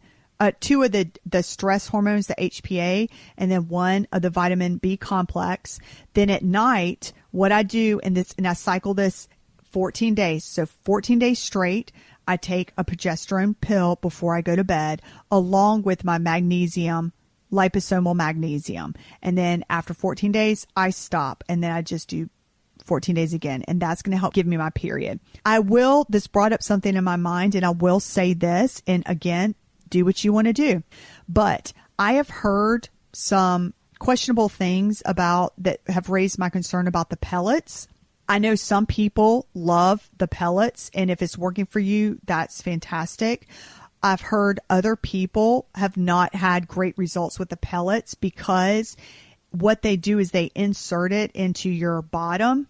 2 of the stress hormones, the HPA, and then 1 of the vitamin B complex. Then at night, what I do, and I cycle this 14 days. So 14 days straight. I take a progesterone pill before I go to bed, along with my magnesium, liposomal magnesium. And then after 14 days, I stop. And then I just do 14 days again. And that's going to help give me my period. This brought up something in my mind, and I will say this. And again, do what you want to do. But I have heard some questionable things that have raised my concern about the pellets. I know some people love the pellets, and if it's working for you, that's fantastic. I've heard other people have not had great results with the pellets because what they do is they insert it into your bottom.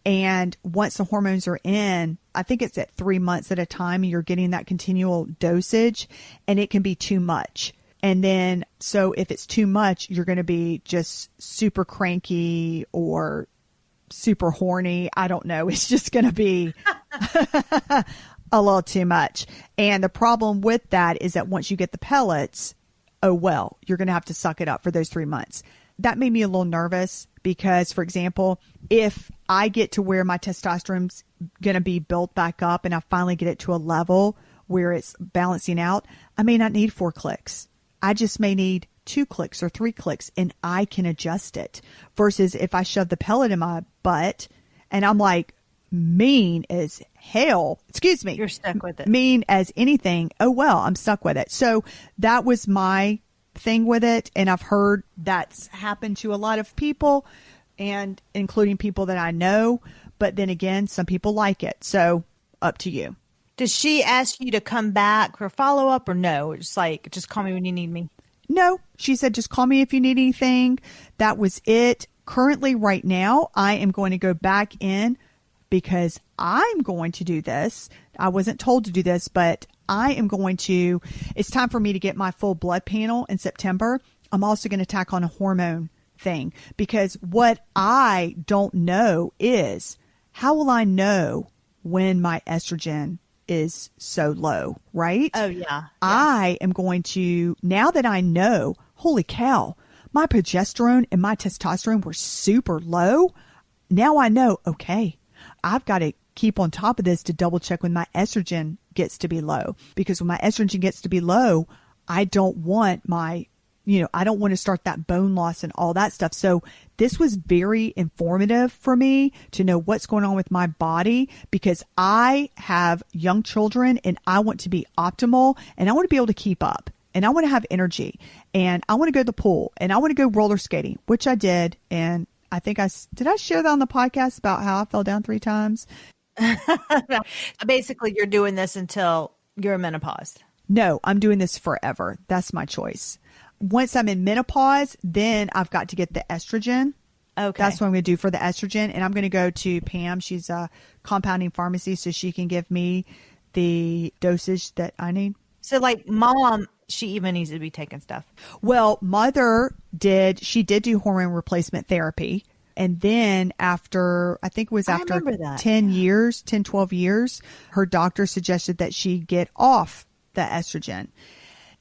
And once the hormones are in, I think it's at 3 months at a time, you're getting that continual dosage, and it can be too much. And then, so if it's too much, you're going to be just super cranky or super horny. I don't know. It's just going to be a little too much. And the problem with that is that once you get the pellets, you're going to have to suck it up for those 3 months. That made me a little nervous because, for example, if I get to where my testosterone's going to be built back up and I finally get it to a level where it's balancing out, I may not need 4 clicks. I just may need 2 clicks or 3 clicks, and I can adjust it. Versus if I shove the pellet in my butt and I'm like mean as hell, excuse me. You're stuck with it. Mean as anything. Oh, well, I'm stuck with it. So that was my thing with it. And I've heard that's happened to a lot of people, and including people that I know. But then again, some people like it. So up to you. Does she ask you to come back for follow up or no? It's like, just call me when you need me. No, she said, just call me if you need anything. That was it. Currently, right now, I am going to go back in because I'm going to do this. I wasn't told to do this, but it's time for me to get my full blood panel in September. I'm also going to tack on a hormone thing, because what I don't know is, how will I know when my estrogen is so low, right? Oh, yeah. I am going to, now that I know, holy cow, my progesterone and my testosterone were super low. Now I know, okay, I've got to keep on top of this to double check when my estrogen gets to be low. Because when my estrogen gets to be low, I don't want I don't want to start that bone loss and all that stuff. So this was very informative for me to know what's going on with my body, because I have young children and I want to be optimal and I want to be able to keep up and I want to have energy and I want to go to the pool and I want to go roller skating, which I did. And I think did I share that on the podcast about how I fell down 3 times? Basically, you're doing this until you're in menopause. No, I'm doing this forever. That's my choice. Once I'm in menopause, then I've got to get the estrogen. Okay. That's what I'm going to do for the estrogen. And I'm going to go to Pam. She's a compounding pharmacy, so she can give me the dosage that I need. So like mom, she even needs to be taking stuff. Well, mother she did do hormone replacement therapy. And then after 10 years, 10, 12 years, her doctor suggested that she get off the estrogen.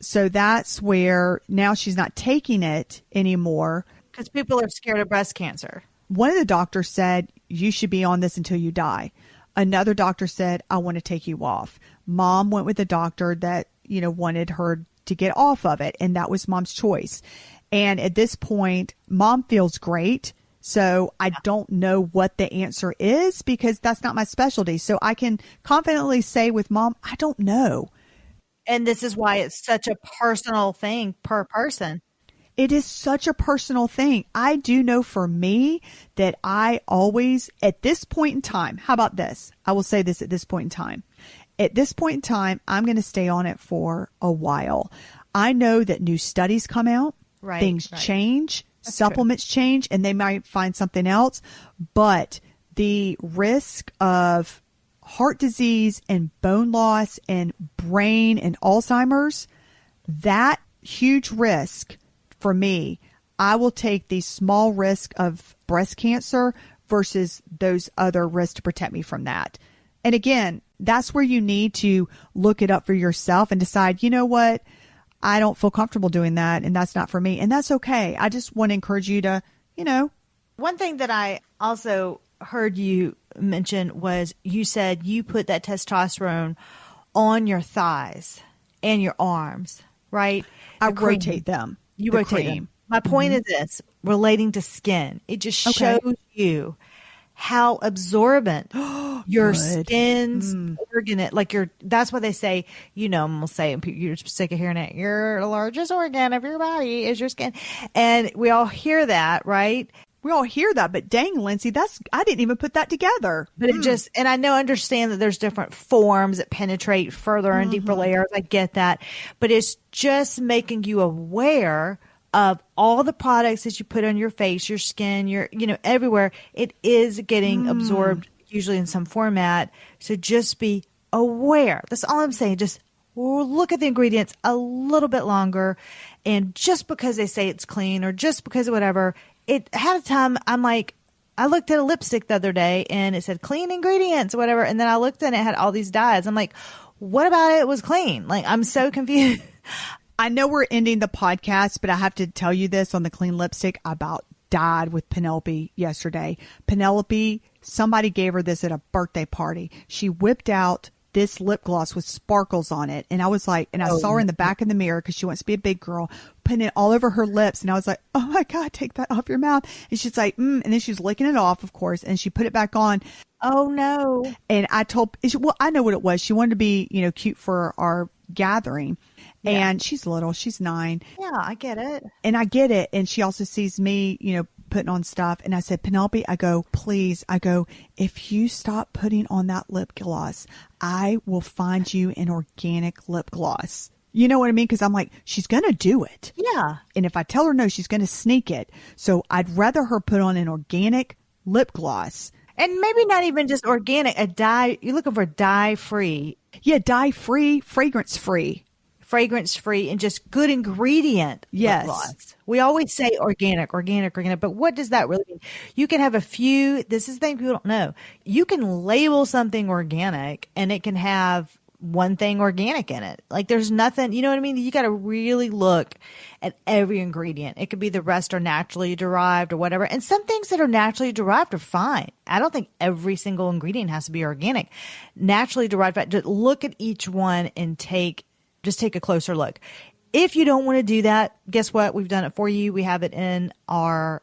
So that's where now she's not taking it anymore. Because people are scared of breast cancer. One of the doctors said, you should be on this until you die. Another doctor said, I want to take you off. Mom went with the doctor that, wanted her to get off of it. And that was mom's choice. And at this point, mom feels great. So I don't know what the answer is because that's not my specialty. So I can confidently say with mom, I don't know. And this is why it's such a personal thing per person. It is such a personal thing. I do know for me that I always, at this point in time, how about this? I will say this at this point in time. At this point in time, I'm going to stay on it for a while. I know that new studies come out, things change, supplements change, and they might find something else. But the risk of heart disease and bone loss and brain and Alzheimer's, that huge risk for me, I will take the small risk of breast cancer versus those other risks to protect me from that. And again, that's where you need to look it up for yourself and decide, you know what, I don't feel comfortable doing that and that's not for me. And that's okay. I just want to encourage you to, One thing that I also heard you mention was you said you put that testosterone on your thighs and your arms, right? I rotate them. You rotate them. My point is this, relating to skin. It just shows you how absorbent your skin's organ, that's why they say, I'm going to say, you're sick of hearing it, your largest organ of your body is your skin. And we all hear that, right? We all hear that, but dang, Lindsay, I didn't even put that together. But it and I understand that there's different forms that penetrate further and deeper layers. I get that. But it's just making you aware of all the products that you put on your face, your skin, your, everywhere. It is getting absorbed, usually in some format. So just be aware. That's all I'm saying. Just look at the ingredients a little bit longer. And just because they say it's clean or just because of whatever, ahead of time, I'm like, I looked at a lipstick the other day and it said clean ingredients, whatever. And then I looked and it had all these dyes. I'm like, what about it was clean? I'm so confused. I know we're ending the podcast, but I have to tell you this on the clean lipstick. I about died with Penelope yesterday. Penelope, somebody gave her this at a birthday party. She whipped out this lip gloss with sparkles on it. And I was like, and I saw her in the back of the mirror because she wants to be a big girl, putting it all over her lips. And I was like, oh my God, take that off your mouth. And she's like, and then she's licking it off, of course. And she put it back on. Oh no. And I I know what it was. She wanted to be, cute for our gathering. Yeah. And she's little, she's 9. Yeah, I get it. And I get it. And she also sees me, putting on stuff. And I said, Penelope, please, if you stop putting on that lip gloss, I will find you an organic lip gloss. You know what I mean? Because I'm like, she's going to do it. Yeah. And if I tell her no, she's going to sneak it. So I'd rather her put on an organic lip gloss. And maybe not even just organic, a dye. You're looking for dye free. Yeah, dye free, fragrance free. fragrance free, and just good ingredient Yes. lip gloss. We always say organic, but what does that really mean? You can have a few, this is the thing people don't know. You can label something organic and it can have one thing organic in it. Like there's nothing, you know what I mean? You got to really look at every ingredient. It could be the rest are naturally derived or whatever. And some things that are naturally derived are fine. I don't think every single ingredient has to be organic. Naturally derived, just look at each one and just take a closer look. If you don't want to do that, guess what? We've done it for you. We have it in our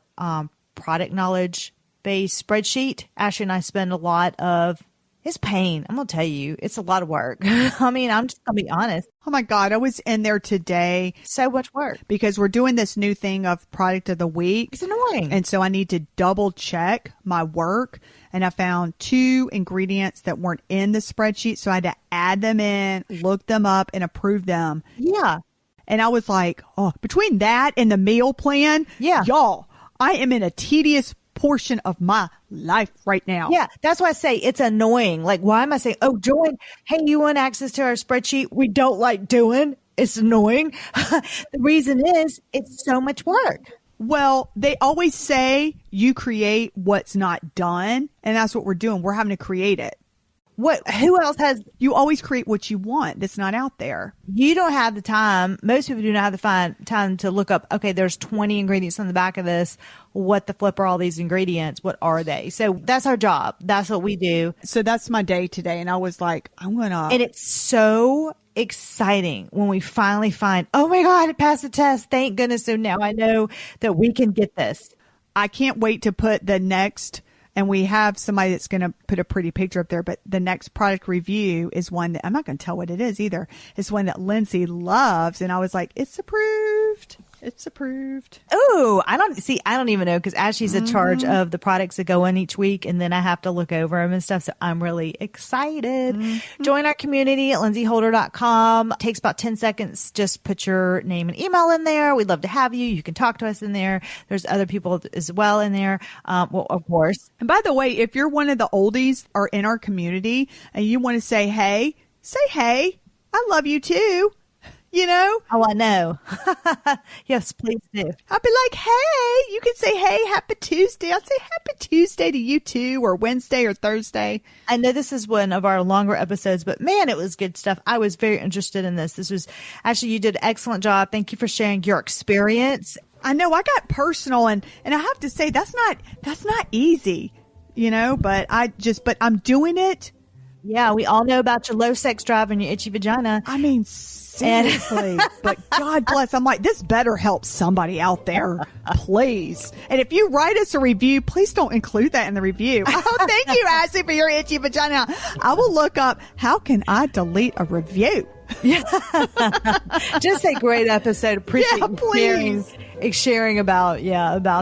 product knowledge base spreadsheet. Ashley and I spend a lot of it's pain. I'm going to tell you, it's a lot of work. I mean, I'm just going to be honest. Oh my God. I was in there today. So much work. Because we're doing this new thing of product of the week. It's annoying. And so I need to double check my work. And I found 2 ingredients that weren't in the spreadsheet. So I had to add them in, look them up, and approve them. Yeah. And I was like, oh, between that and the meal plan, yeah, y'all, I am in a tedious portion of my life right now. Yeah, that's why I say it's annoying. Like, why am I saying, oh, join, hey, you want access to our spreadsheet? We don't like doing. It's annoying. The reason is it's so much work. Well, they always say you create what's not done. And that's what we're doing. We're having to create it. Who else has? You always create what you want that's not out there. You don't have the time. Most people do not have the time to look up, okay, there's 20 ingredients on the back of this. What the flip are all these ingredients? What are they? So that's our job. That's what we do. So that's my day today. And I was like, I'm going to. And it's so exciting when we finally find, oh my God, it passed the test. Thank goodness. So now I know that we can get this. I can't wait to put the next. And we have somebody that's going to put a pretty picture up there. But the next product review is one that I'm not going to tell what it is either. It's one that Lindsey loves. And I was like, it's approved. It's approved. Oh, I don't even know because Ashley's in charge of the products that go in each week. And then I have to look over them and stuff. So I'm really excited. Join our community at lindseyholder.com. It takes about 10 seconds. Just put your name and email in there. We'd love to have you. You can talk to us in there. There's other people as well in there. Well, of course. And by the way, if you're one of the oldies or in our community and you want to say, hey, I love you too. You know? Oh, I know. Yes, please do. I'll be like, hey, you can say, hey, happy Tuesday. I'll say happy Tuesday to you too, or Wednesday or Thursday. I know this is one of our longer episodes, but man, it was good stuff. I was very interested in this. This was actually, you did an excellent job. Thank you for sharing your experience. I know I got personal and I have to say that's not easy, you know, but I'm doing it. Yeah, we all know about your low sex drive and your itchy vagina. I mean, seriously, but God bless. I'm like, this better help somebody out there, please. And if you write us a review, please don't include that in the review. Oh, thank you, Ashley, for your itchy vagina. I will look up, how can I delete a review? Just a great episode. Appreciate you sharing about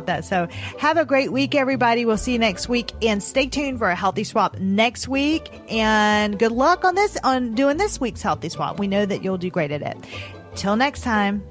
that. So have a great week, everybody. We'll see you next week, and stay tuned for a healthy swap next week. And good luck on doing this week's healthy swap. We know that you'll do great at it. Till next time.